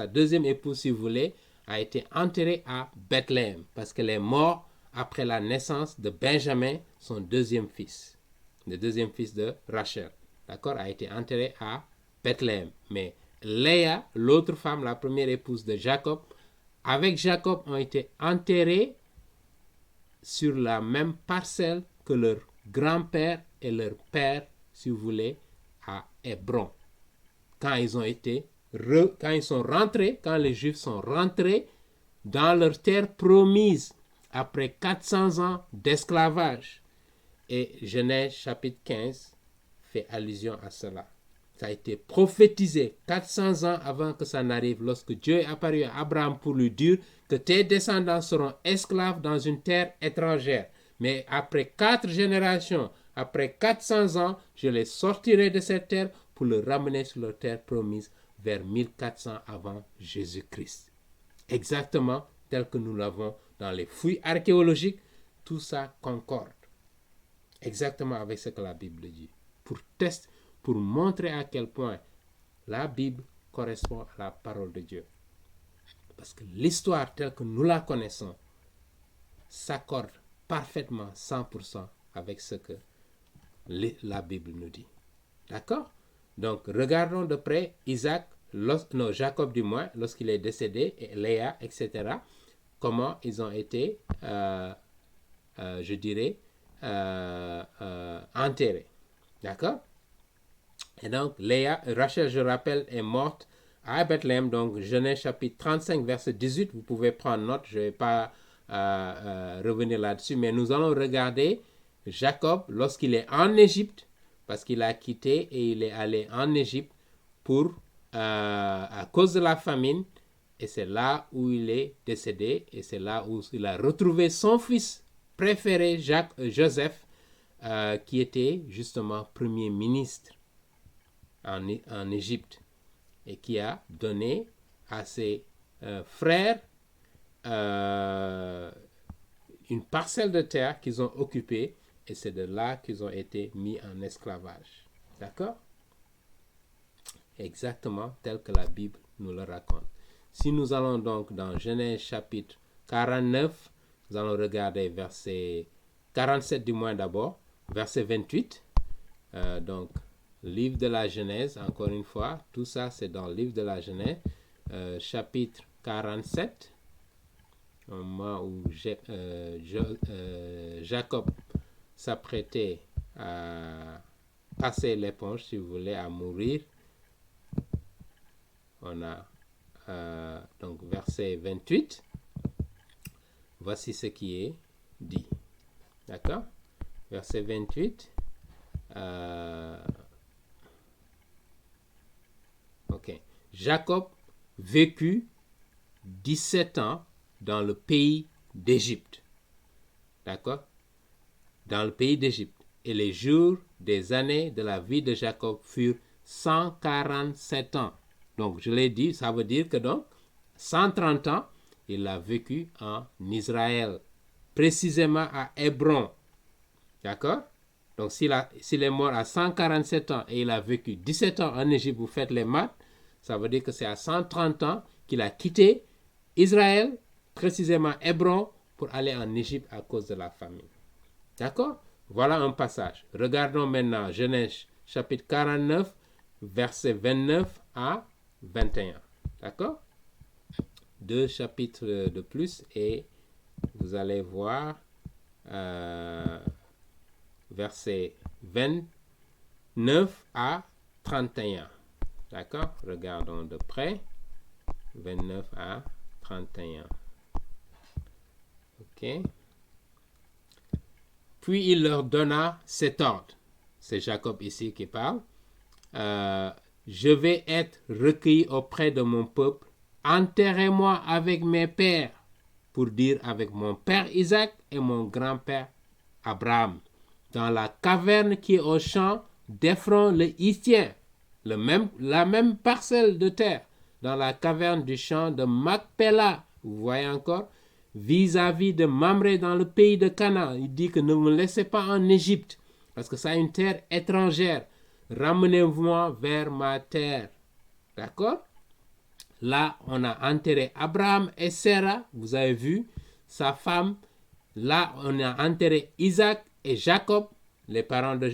deuxième épouse, si vous voulez, a été enterrée à Bethléem, parce qu'elle est morte après la naissance de Benjamin, son deuxième fils. Le deuxième fils de Rachel, d'accord, a été enterré à Bethléem. Mais Léa, l'autre femme, la première épouse de Jacob, avec Jacob ont été enterrés sur la même parcelle que leur grand-père et leur père, si vous voulez, à Hébron. Quand les Juifs sont rentrés dans leur terre promise après 400 ans d'esclavage. Et Genèse chapitre 15 fait allusion à cela. Ça a été prophétisé 400 ans avant que ça n'arrive, lorsque Dieu est apparu à Abraham pour lui dire que tes descendants seront esclaves dans une terre étrangère. Mais après 4 générations, après 400 ans, je les sortirai de cette terre pour le ramener sur leur terre promise vers 1400 avant Jésus-Christ. Exactement tel que nous l'avons dans les fouilles archéologiques, tout ça concorde exactement avec ce que la Bible dit. Pour montrer à quel point la Bible correspond à la parole de Dieu. Parce que l'histoire telle que nous la connaissons s'accorde parfaitement 100% avec ce que la Bible nous dit. D'accord? Donc, regardons de près Jacob du moins, lorsqu'il est décédé, et Léa, etc., comment ils ont été, enterrés. D'accord? Et donc, Rachel, je rappelle, est morte à Bethléem. Donc, Genèse chapitre 35, verset 18. Vous pouvez prendre note. Je ne vais pas revenir là-dessus. Mais nous allons regarder Jacob lorsqu'il est en Égypte. Parce qu'il a quitté et il est allé en Égypte à cause de la famine. et c'est là où il est décédé, et c'est là où il a retrouvé son fils préféré, Joseph, qui était justement premier ministre en Égypte, et qui a donné à ses frères une parcelle de terre qu'ils ont occupée, et c'est de là qu'ils ont été mis en esclavage. D'accord? Exactement tel que la Bible nous le raconte. Si nous allons donc dans Genèse chapitre 49, nous allons regarder verset 47 du moins d'abord, verset 28. Donc, livre de la Genèse, encore une fois, tout ça c'est dans le livre de la Genèse, chapitre 47, au moment où Jacob s'apprêtait à passer l'éponge, si vous voulez, à mourir. On a donc verset 28. Voici ce qui est dit. D'accord? Verset 28. Ok. Jacob vécut 17 ans dans le pays d'Égypte. D'accord? Dans le pays d'Égypte. Et les jours des années de la vie de Jacob furent 147 ans. Donc, je l'ai dit, ça veut dire que donc, 130 ans, il a vécu en Israël, précisément à Hébron. D'accord? Donc, s'il est mort à 147 ans et il a vécu 17 ans en Égypte, vous faites les maths, ça veut dire que c'est à 130 ans qu'il a quitté Israël, précisément Hébron, pour aller en Égypte à cause de la famine. D'accord? Voilà un passage. Regardons maintenant Genèse chapitre 49, versets 29 à 21. D'accord? 2 chapitres de plus et vous allez voir versets 29 à 31. D'accord? Regardons de près. 29 à 31. Ok? Puis il leur donna cet ordre. C'est Jacob ici qui parle. Je vais être recueilli auprès de mon peuple. Enterrez-moi avec mes pères, pour dire avec mon père Isaac et mon grand-père Abraham, dans la caverne qui est au champ d'Ephron le Hittien, la même parcelle de terre, dans la caverne du champ de Macpéla, vous voyez encore, vis-à-vis de Mamré dans le pays de Canaan. Il dit que ne me laissez pas en Égypte, parce que c'est une terre étrangère. Ramenez-moi vers ma terre. D'accord? Là, on a enterré Abraham et Sarah, vous avez vu, sa femme. Là, on a enterré Isaac et Jacob, les parents de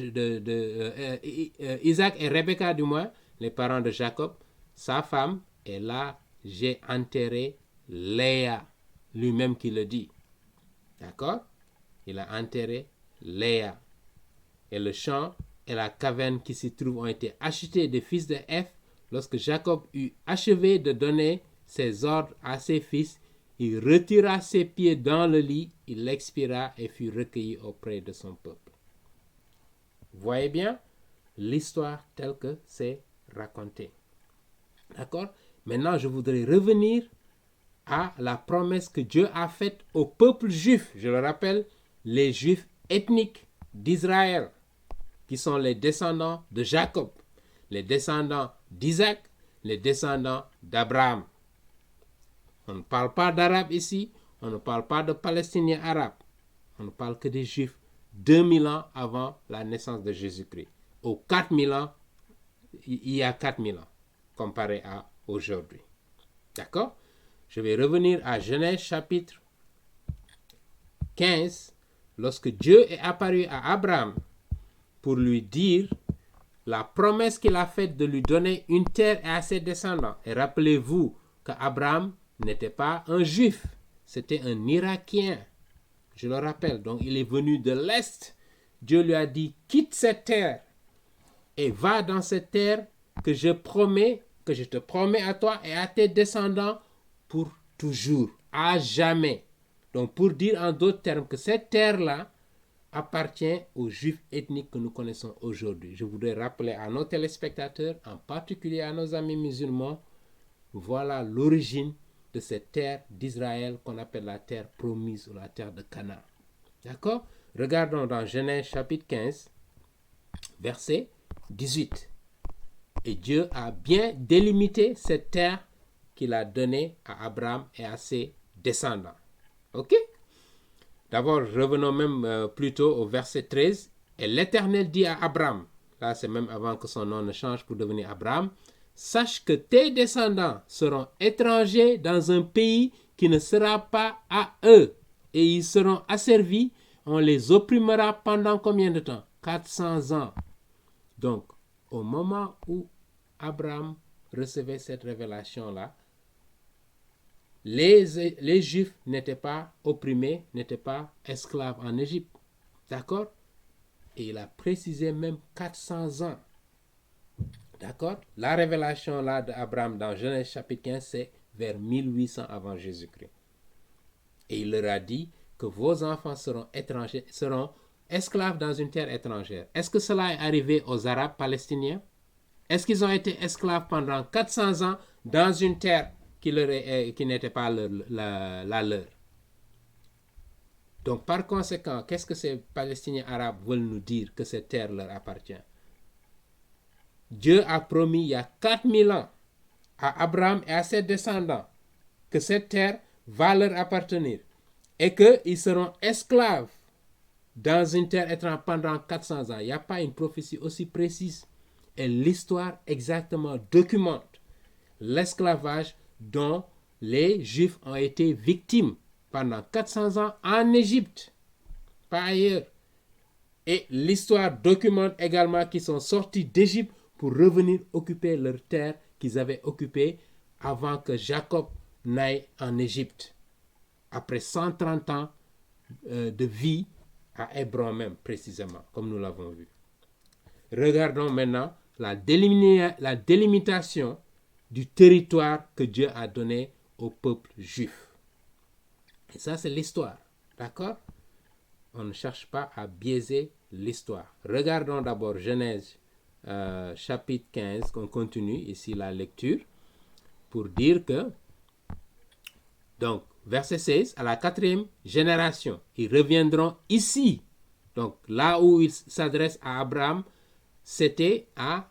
Isaac et Rebecca, du moins, les parents de Jacob, sa femme. Et là, j'ai enterré Léa, lui-même qui le dit. D'accord? Il a enterré Léa. Et le champ et la caverne qui s'y trouvent ont été achetés des fils de Heth. Lorsque Jacob eut achevé de donner ses ordres à ses fils, il retira ses pieds dans le lit, il expira et fut recueilli auprès de son peuple. Vous voyez bien l'histoire telle que c'est raconté. D'accord? Maintenant, je voudrais revenir à la promesse que Dieu a faite au peuple juif. Je le rappelle, les juifs ethniques d'Israël, qui sont les descendants de Jacob, les descendants d'Isaac, les descendants d'Abraham. On ne parle pas d'Arabes ici, on ne parle pas de Palestiniens arabes, on ne parle que des Juifs 2000 ans avant la naissance de Jésus-Christ. Au 4000 ans, il y a 4000 ans, comparé à aujourd'hui. D'accord? Je vais revenir à Genèse chapitre 15, lorsque Dieu est apparu à Abraham pour lui dire la promesse qu'il a faite de lui donner une terre à ses descendants. Et rappelez-vous qu'Abraham n'était pas un juif, c'était un Irakien. Je le rappelle, donc il est venu de l'Est. Dieu lui a dit, quitte cette terre et va dans cette terre que je te promets à toi et à tes descendants pour toujours, à jamais. Donc pour dire en d'autres termes que cette terre-là appartient aux juifs ethniques que nous connaissons aujourd'hui. Je voudrais rappeler à nos téléspectateurs, en particulier à nos amis musulmans, voilà l'origine de cette terre d'Israël qu'on appelle la terre promise ou la terre de Canaan. D'accord? Regardons dans Genèse chapitre 15, verset 18. Et Dieu a bien délimité cette terre qu'il a donnée à Abraham et à ses descendants. Ok? D'abord, revenons même plutôt au verset 13. Et l'Éternel dit à Abraham, là c'est même avant que son nom ne change pour devenir Abraham, sache que tes descendants seront étrangers dans un pays qui ne sera pas à eux, et ils seront asservis, on les opprimera pendant combien de temps? 400 ans. Donc, au moment où Abraham recevait cette révélation-là, les Juifs n'étaient pas opprimés, n'étaient pas esclaves en Égypte. D'accord? Et il a précisé même 400 ans. D'accord? La révélation là d'Abraham dans Genèse chapitre 15, c'est vers 1800 avant Jésus-Christ. Et il leur a dit que vos enfants seront étrangers, seront esclaves dans une terre étrangère. Est-ce que cela est arrivé aux Arabes palestiniens? Est-ce qu'ils ont été esclaves pendant 400 ans dans une terre qui n'était pas la leur? Donc, par conséquent, qu'est-ce que ces Palestiniens arabes veulent nous dire que cette terre leur appartient? Dieu a promis il y a 4000 ans à Abraham et à ses descendants que cette terre va leur appartenir et qu'ils seront esclaves dans une terre étrangère pendant 400 ans. Il n'y a pas une prophétie aussi précise. Et l'histoire exactement documente l'esclavage dont les Juifs ont été victimes pendant 400 ans en Égypte, pas ailleurs. Et l'histoire documente également qu'ils sont sortis d'Égypte pour revenir occuper leur terre qu'ils avaient occupée avant que Jacob n'aille en Égypte. Après 130 ans de vie à Hébron même, précisément, comme nous l'avons vu. Regardons maintenant la délimitation du territoire que Dieu a donné au peuple juif. Et ça, c'est l'histoire. D'accord? On ne cherche pas à biaiser l'histoire. Regardons d'abord Genèse chapitre 15, qu'on continue ici la lecture, pour dire que, donc, verset 16, à la 4e génération, ils reviendront ici. Donc, là où il s'adresse à Abraham, c'était en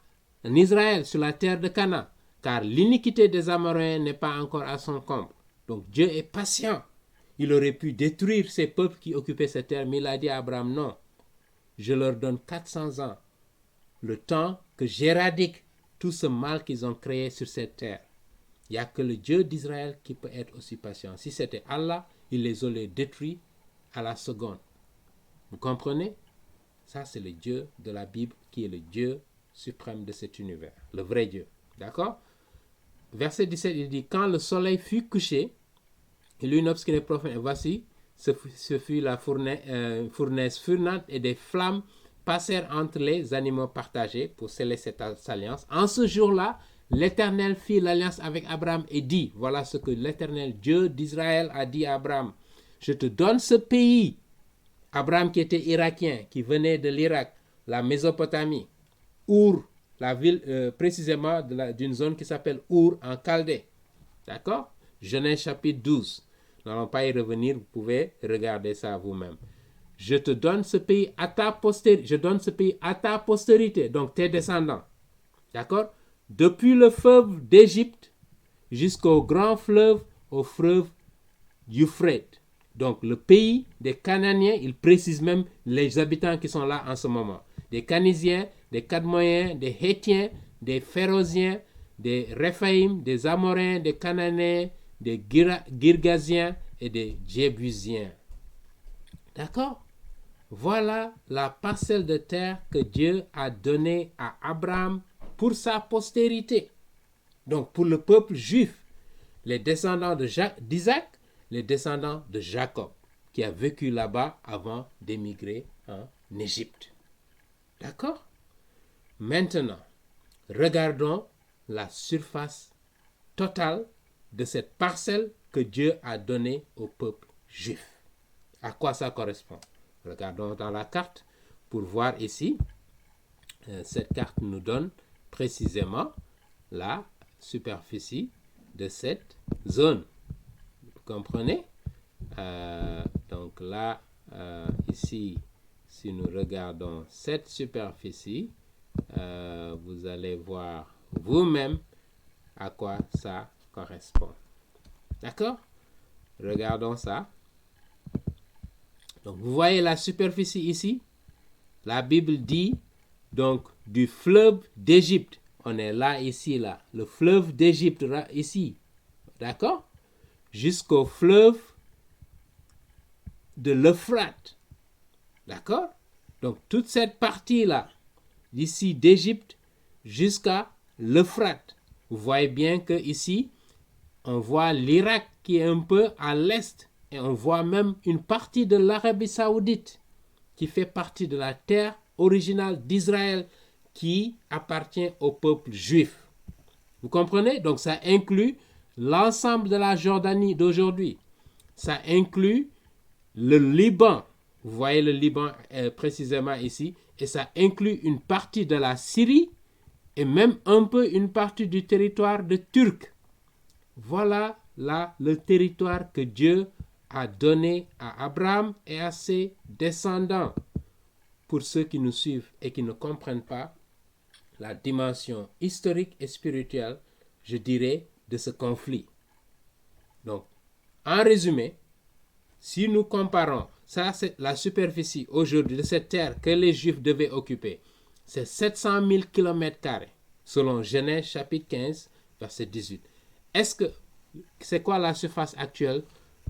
Israël, sur la terre de Canaan, car l'iniquité des Amoréens n'est pas encore à son comble. Donc, Dieu est patient. Il aurait pu détruire ces peuples qui occupaient cette terre, mais il a dit à Abraham, non, je leur donne 400 ans, le temps que j'éradique tout ce mal qu'ils ont créé sur cette terre. Il n'y a que le Dieu d'Israël qui peut être aussi patient. Si c'était Allah, il les aurait détruits à la seconde. Vous comprenez? Ça, c'est le Dieu de la Bible qui est le Dieu suprême de cet univers, le vrai Dieu. D'accord? Verset 17, il dit, quand le soleil fut couché, il eut une obscurité profonde, et voici, ce fut la fournaise fumante, et des flammes passèrent entre les animaux partagés pour sceller cette alliance. En ce jour-là, l'Éternel fit l'alliance avec Abraham et dit, voilà ce que l'Éternel Dieu d'Israël a dit à Abraham, je te donne ce pays. Abraham qui était irakien, qui venait de l'Irak, la Mésopotamie, Our, la ville précisément d'une zone qui s'appelle Our en Chaldée. D'accord? Genèse chapitre 12. Nous n'allons pas y revenir, vous pouvez regarder ça vous-même. Je te donne ce pays à ta postérité. Je donne ce pays à ta postérité, donc tes descendants. D'accord? Depuis le fleuve d'Égypte jusqu'au grand fleuve, au fleuve Euphrates. Donc le pays des Cananéens, il précise même les habitants qui sont là en ce moment. Des Canisiens, des Cadmoïens, des Hétiens, des Phérosiens, des Réphaïm, des Amoréens, des Cananéens, des Girgasiens et des Jébusiens. D'accord? Voilà la parcelle de terre que Dieu a donnée à Abraham pour sa postérité. Donc pour le peuple juif, les descendants d'Isaac, les descendants de Jacob, qui a vécu là-bas avant d'émigrer en Égypte. D'accord? Maintenant, regardons la surface totale de cette parcelle que Dieu a donnée au peuple juif. À quoi ça correspond? Regardons dans la carte pour voir ici. Cette carte nous donne précisément la superficie de cette zone. comprenez? Donc là, ici, si nous regardons cette superficie, vous allez voir vous-même à quoi ça correspond. D'accord? Regardons ça. Donc, vous voyez la superficie ici? La Bible dit, donc, du fleuve d'Égypte. On est là, ici, là. Le fleuve d'Égypte, ici. D'accord? Jusqu'au fleuve de l'Euphrate. D'accord? Donc, toute cette partie-là, d'ici d'Égypte jusqu'à l'Euphrate. Vous voyez bien que ici, on voit l'Irak qui est un peu à l'est et on voit même une partie de l'Arabie Saoudite qui fait partie de la terre originale d'Israël qui appartient au peuple juif. Vous comprenez? Donc ça inclut l'ensemble de la Jordanie d'aujourd'hui. Ça inclut le Liban. Vous voyez le Liban précisément ici. Et ça inclut une partie de la Syrie et même un peu une partie du territoire de Turc. Voilà là le territoire que Dieu a donné à Abraham et à ses descendants. Pour ceux qui nous suivent et qui ne comprennent pas la dimension historique et spirituelle, je dirais, de ce conflit. Donc, en résumé, si nous comparons, ça c'est la superficie aujourd'hui de cette terre que les Juifs devaient occuper, c'est 700 000 km², selon Genèse chapitre 15, verset 18. C'est quoi la surface actuelle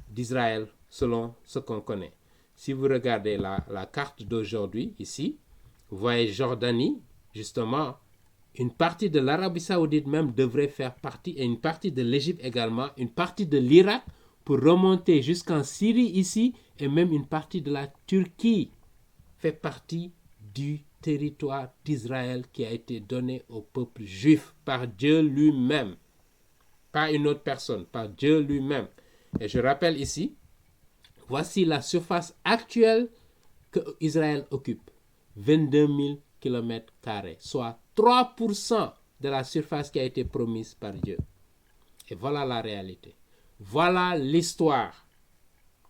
d'Israël selon ce qu'on connaît? Si vous regardez la carte d'aujourd'hui, ici, vous voyez Jordanie, justement, une partie de l'Arabie Saoudite même devrait faire partie, et une partie de l'Égypte également, une partie de l'Irak, pour remonter jusqu'en Syrie ici, et même une partie de la Turquie fait partie du territoire d'Israël qui a été donné au peuple juif par Dieu lui-même. Pas une autre personne, par Dieu lui-même. Et je rappelle ici, voici la surface actuelle que Israël occupe. 22 000 km², soit 3% de la surface qui a été promise par Dieu. Et voilà la réalité. Voilà l'histoire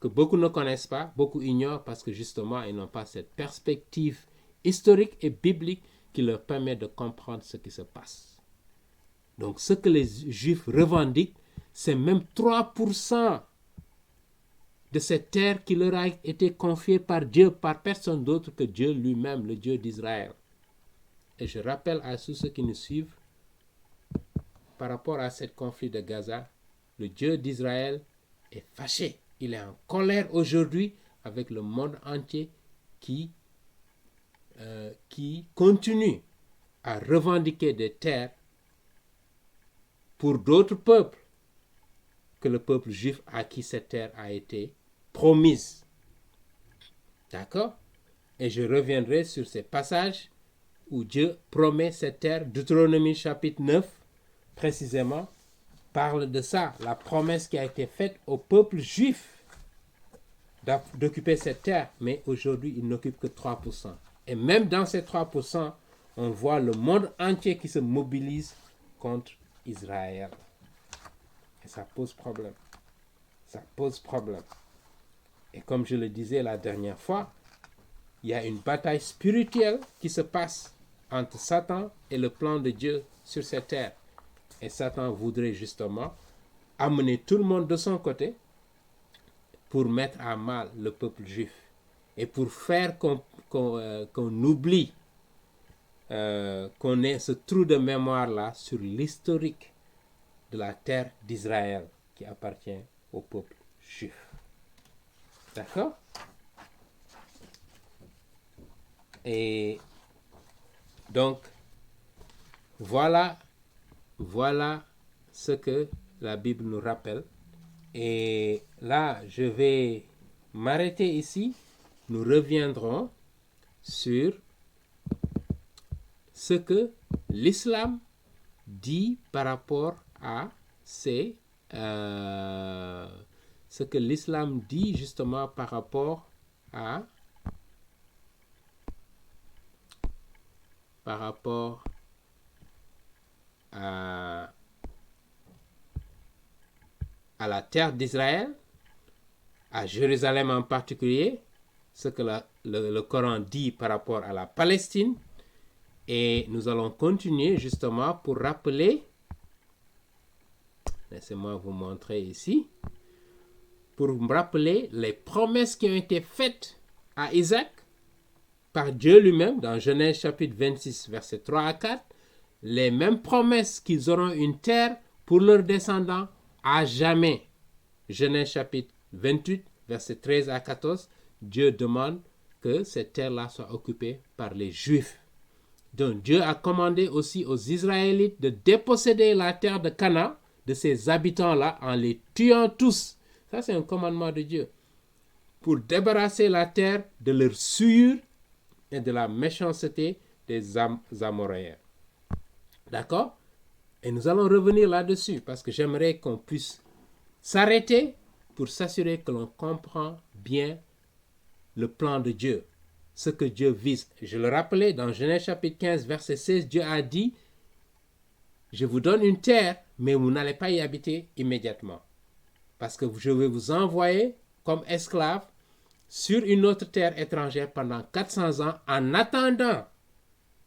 que beaucoup ne connaissent pas, beaucoup ignorent parce que justement, ils n'ont pas cette perspective historique et biblique qui leur permet de comprendre ce qui se passe. Donc, ce que les Juifs revendiquent, c'est même 3% de cette terre qui leur a été confiée par Dieu, par personne d'autre que Dieu lui-même, le Dieu d'Israël. Et je rappelle à tous ceux qui nous suivent, par rapport à ce conflit de Gaza, le Dieu d'Israël est fâché. Il est en colère aujourd'hui avec le monde entier qui continue à revendiquer des terres pour d'autres peuples que le peuple juif à qui cette terre a été promise. D'accord? Et je reviendrai sur ces passages où Dieu promet cette terre. Deutéronomie chapitre 9, précisément, parle de ça, la promesse qui a été faite au peuple juif d'occuper cette terre, mais aujourd'hui, il n'occupe que 3%. Et même dans ces 3%, on voit le monde entier qui se mobilise contre Israël. Et ça pose problème. Ça pose problème. Et comme je le disais la dernière fois, il y a une bataille spirituelle qui se passe entre Satan et le plan de Dieu sur cette terre. Et Satan voudrait justement amener tout le monde de son côté pour mettre à mal le peuple juif et pour faire qu'on oublie, qu'on ait ce trou de mémoire-là sur l'historique de la terre d'Israël qui appartient au peuple juif. D'accord? Et donc, voilà ce que la Bible nous rappelle. Et là, je vais m'arrêter ici. Nous reviendrons sur ce que l'islam dit par rapport à ce que l'islam dit justement par rapport à à la terre d'Israël, à Jérusalem en particulier, ce que le Coran dit par rapport à la Palestine. Et nous allons continuer justement pour rappeler, laissez-moi vous montrer ici, pour rappeler les promesses qui ont été faites à Isaac par Dieu lui-même dans Genèse chapitre 26, versets 3 à 4, les mêmes promesses qu'ils auront une terre pour leurs descendants à jamais. Genèse chapitre 28, versets 13 à 14, Dieu demande que cette terre-là soit occupée par les Juifs. Donc Dieu a commandé aussi aux Israélites de déposséder la terre de Canaan de ses habitants-là en les tuant tous. Ça, c'est un commandement de Dieu. Pour débarrasser la terre de leur souillure et de la méchanceté des Amoréens. D'accord? Et nous allons revenir là-dessus parce que j'aimerais qu'on puisse s'arrêter pour s'assurer que l'on comprend bien le plan de Dieu, ce que Dieu vise. Je le rappelais dans Genèse chapitre 15, verset 16, Dieu a dit, je vous donne une terre, mais vous n'allez pas y habiter immédiatement. Parce que je vais vous envoyer comme esclaves sur une autre terre étrangère pendant 400 ans en attendant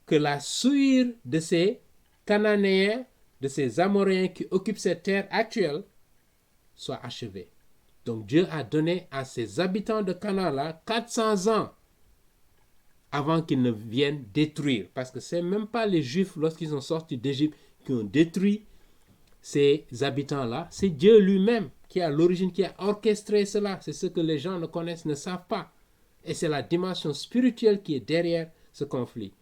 que la souillure de ces Cananéens, de ces Amoréens qui occupent cette terre actuelle soit achevée. Donc Dieu a donné à ces habitants de Canaan-là 400 ans avant qu'ils ne viennent détruire. Parce que ce n'est même pas les Juifs, lorsqu'ils sont sortis d'Égypte, qui ont détruit ces habitants-là. C'est Dieu lui-même qui est à l'origine, qui a orchestré cela. C'est ce que les gens ne connaissent, ne savent pas. Et c'est la dimension spirituelle qui est derrière ce conflit.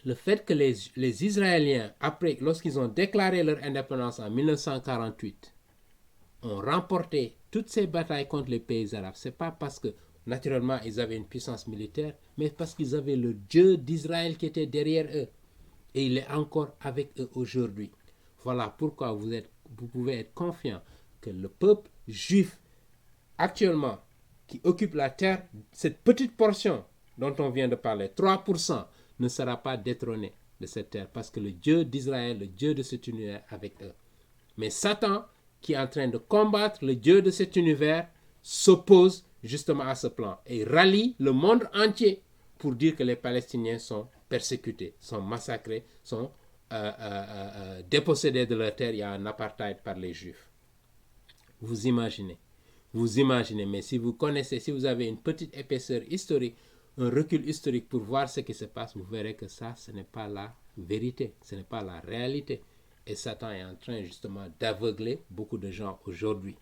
Le fait que les Israéliens, après, lorsqu'ils ont déclaré leur indépendance en 1948, ont remporté toutes ces batailles contre les pays arabes, ce n'est pas parce que, naturellement, ils avaient une puissance militaire, mais parce qu'ils avaient le Dieu d'Israël qui était derrière eux. Et il est encore avec eux aujourd'hui. Voilà pourquoi vous pouvez être confiant que le peuple juif, actuellement, qui occupe la terre, cette petite portion dont on vient de parler, 3%, ne sera pas détrôné de cette terre, parce que le Dieu d'Israël, le Dieu de cet univers, est avec eux. Mais Satan, qui est en train de combattre le Dieu de cet univers, s'oppose justement à ce plan et rallie le monde entier pour dire que les Palestiniens sont persécutés, sont massacrés, sont dépossédés de leur terre. Il y a un apartheid par les Juifs. Vous imaginez, mais si vous connaissez, si vous avez une petite épaisseur historique, un recul historique pour voir ce qui se passe, vous verrez que ça, ce n'est pas la vérité, ce n'est pas la réalité. Et Satan est en train justement d'aveugler beaucoup de gens aujourd'hui,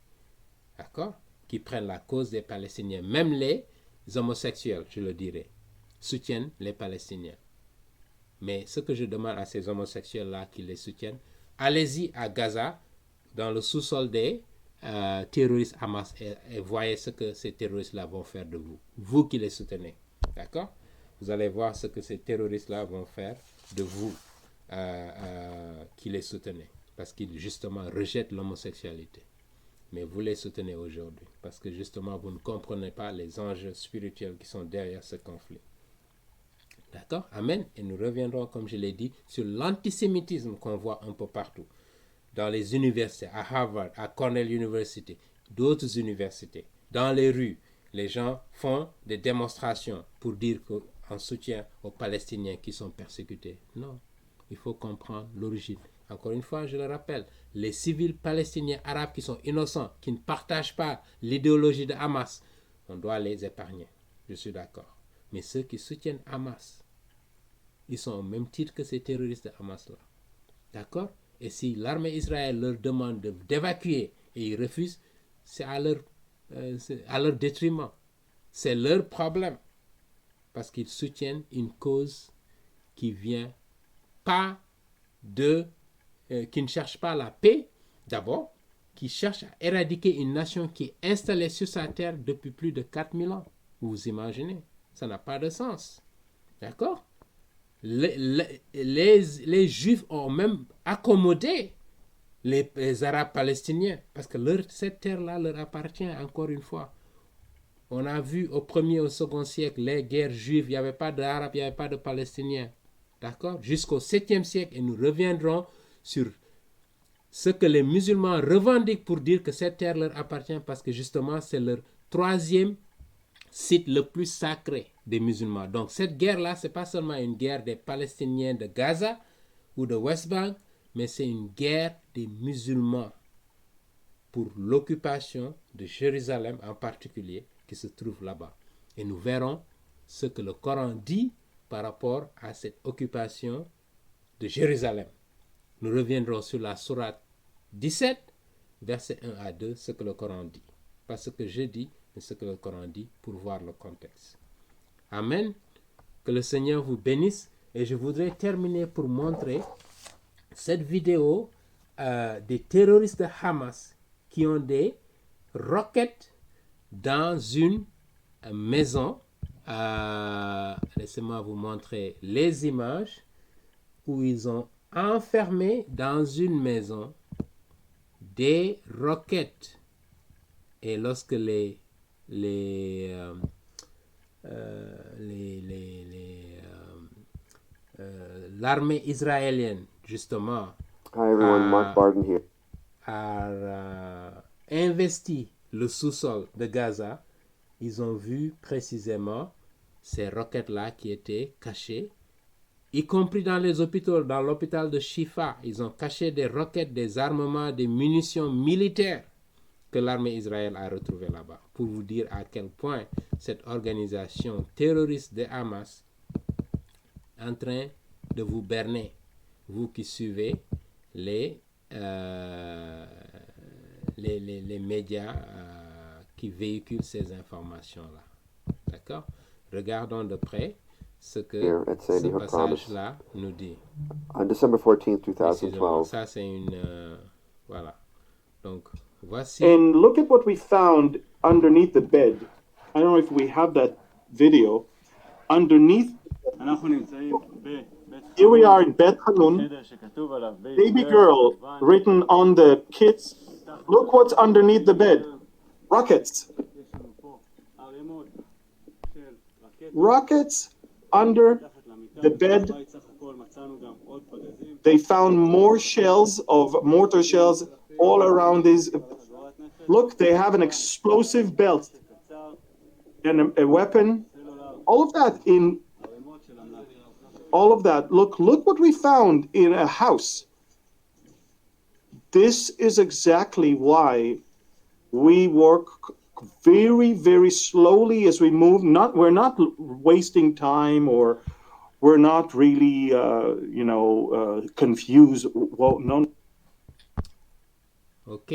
d'accord, qui prennent la cause des Palestiniens. Même les homosexuels, je le dirais, soutiennent les Palestiniens. Mais ce que je demande à ces homosexuels-là qui les soutiennent, allez-y à Gaza, dans le sous-sol des terroristes Hamas, et voyez ce que ces terroristes-là vont faire de vous. Vous qui les soutenez. D'accord? Vous allez voir ce que ces terroristes-là vont faire de vous qui les soutenez. Parce qu'ils, justement, rejettent l'homosexualité. Mais vous les soutenez aujourd'hui. Parce que, justement, vous ne comprenez pas les enjeux spirituels qui sont derrière ce conflit. D'accord? Amen. Et nous reviendrons, comme je l'ai dit, sur l'antisémitisme qu'on voit un peu partout. Dans les universités, à Harvard, à Cornell University, d'autres universités, dans les rues, les gens font des démonstrations pour dire qu'en soutien aux Palestiniens qui sont persécutés. Non, il faut comprendre l'origine. Encore une fois, je le rappelle, les civils palestiniens arabes qui sont innocents, qui ne partagent pas l'idéologie de Hamas, on doit les épargner. Je suis d'accord. Mais ceux qui soutiennent Hamas, ils sont au même titre que ces terroristes de Hamas-là. D'accord? Et si l'armée israélienne leur demande d'évacuer et ils refusent, c'est à leur détriment. C'est leur problème. Parce qu'ils soutiennent une cause qui vient pas qui ne cherche pas la paix, d'abord, qui cherche à éradiquer une nation qui est installée sur sa terre depuis plus de 4000 ans. Vous imaginez? Ça n'a pas de sens. D'accord? Les Juifs ont même accommodé les Arabes palestiniens parce que cette terre-là leur appartient encore une fois. On a vu au 1er et au 2e siècle les guerres juives, il n'y avait pas d'Arabes, il n'y avait pas de Palestiniens. D'accord? Jusqu'au 7e siècle, et nous reviendrons sur ce que les musulmans revendiquent pour dire que cette terre leur appartient parce que justement c'est leur troisième site le plus sacré des musulmans. Donc cette guerre-là, ce n'est pas seulement une guerre des Palestiniens de Gaza ou de West Bank, mais c'est une guerre des musulmans pour l'occupation de Jérusalem en particulier qui se trouve là-bas. Et nous verrons ce que le Coran dit par rapport à cette occupation de Jérusalem. Nous reviendrons sur la sourate 17, versets 1 à 2, ce que le Coran dit. Pas ce que je dis, mais ce que le Coran dit pour voir le contexte. Amen. Que le Seigneur vous bénisse. Et je voudrais terminer pour montrer cette vidéo des terroristes de Hamas qui ont des roquettes dans une maison. Laissez-moi vous montrer les images où ils ont enfermé dans une maison des roquettes. Et lorsque l'armée israélienne, justement, Hi everyone, Mark Barden here. a investi le sous-sol de Gaza, ils ont vu précisément ces roquettes-là qui étaient cachées, y compris dans les hôpitaux. Dans l'hôpital de Shifa, ils ont caché des roquettes, des armements, des munitions militaires que l'armée israélienne a retrouvées là-bas. Pour vous dire à quel point cette organisation terroriste de Hamas est en train de vous berner, vous qui suivez les médias qui véhiculent ces informations-là. D'accord? Regardons de près ce que Here at Sandy ce Hook passage-là nous dit. On December 14th, Précisément, 2012, ça c'est une... voilà. Donc, voici... And look at what we found underneath the bed. I don't know if we have that video. Underneath, אנחנו נמצאים בבית here we are in Beth Hanun, חדר שכתוב עליו baby girl written on the kids. Look what's underneath the bed. Rockets. יש לנו פה ערימות של רקטות Rockets under מתחת למיטה. the bed. בבית סך הכל מצאנו גם עוד פגזים. They found more shells of mortar shells all around this. חגורת נפץ, Look, they have an explosive belt קצר, and a weapon. סלולר, All of that in ערימות של אמל"ח. all of that. Look what we found in a house. This is exactly why we work very, very slowly as we move. We're not wasting time, or we're not really, confused. Well, no. Ok,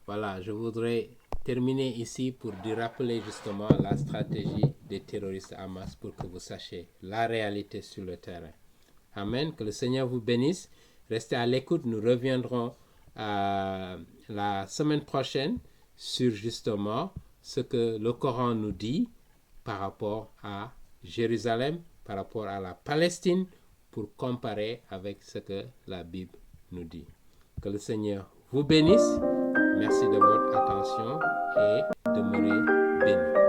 voilà, je voudrais terminer ici pour rappeler justement la stratégie des terroristes Hamas pour que vous sachiez la réalité sur le terrain. Amen, que le Seigneur vous bénisse. Restez à l'écoute, nous reviendrons la semaine prochaine sur justement ce que le Coran nous dit par rapport à Jérusalem, par rapport à la Palestine, pour comparer avec ce que la Bible nous dit. Que le Seigneur vous bénisse. Merci de votre attention et demeurez bénis.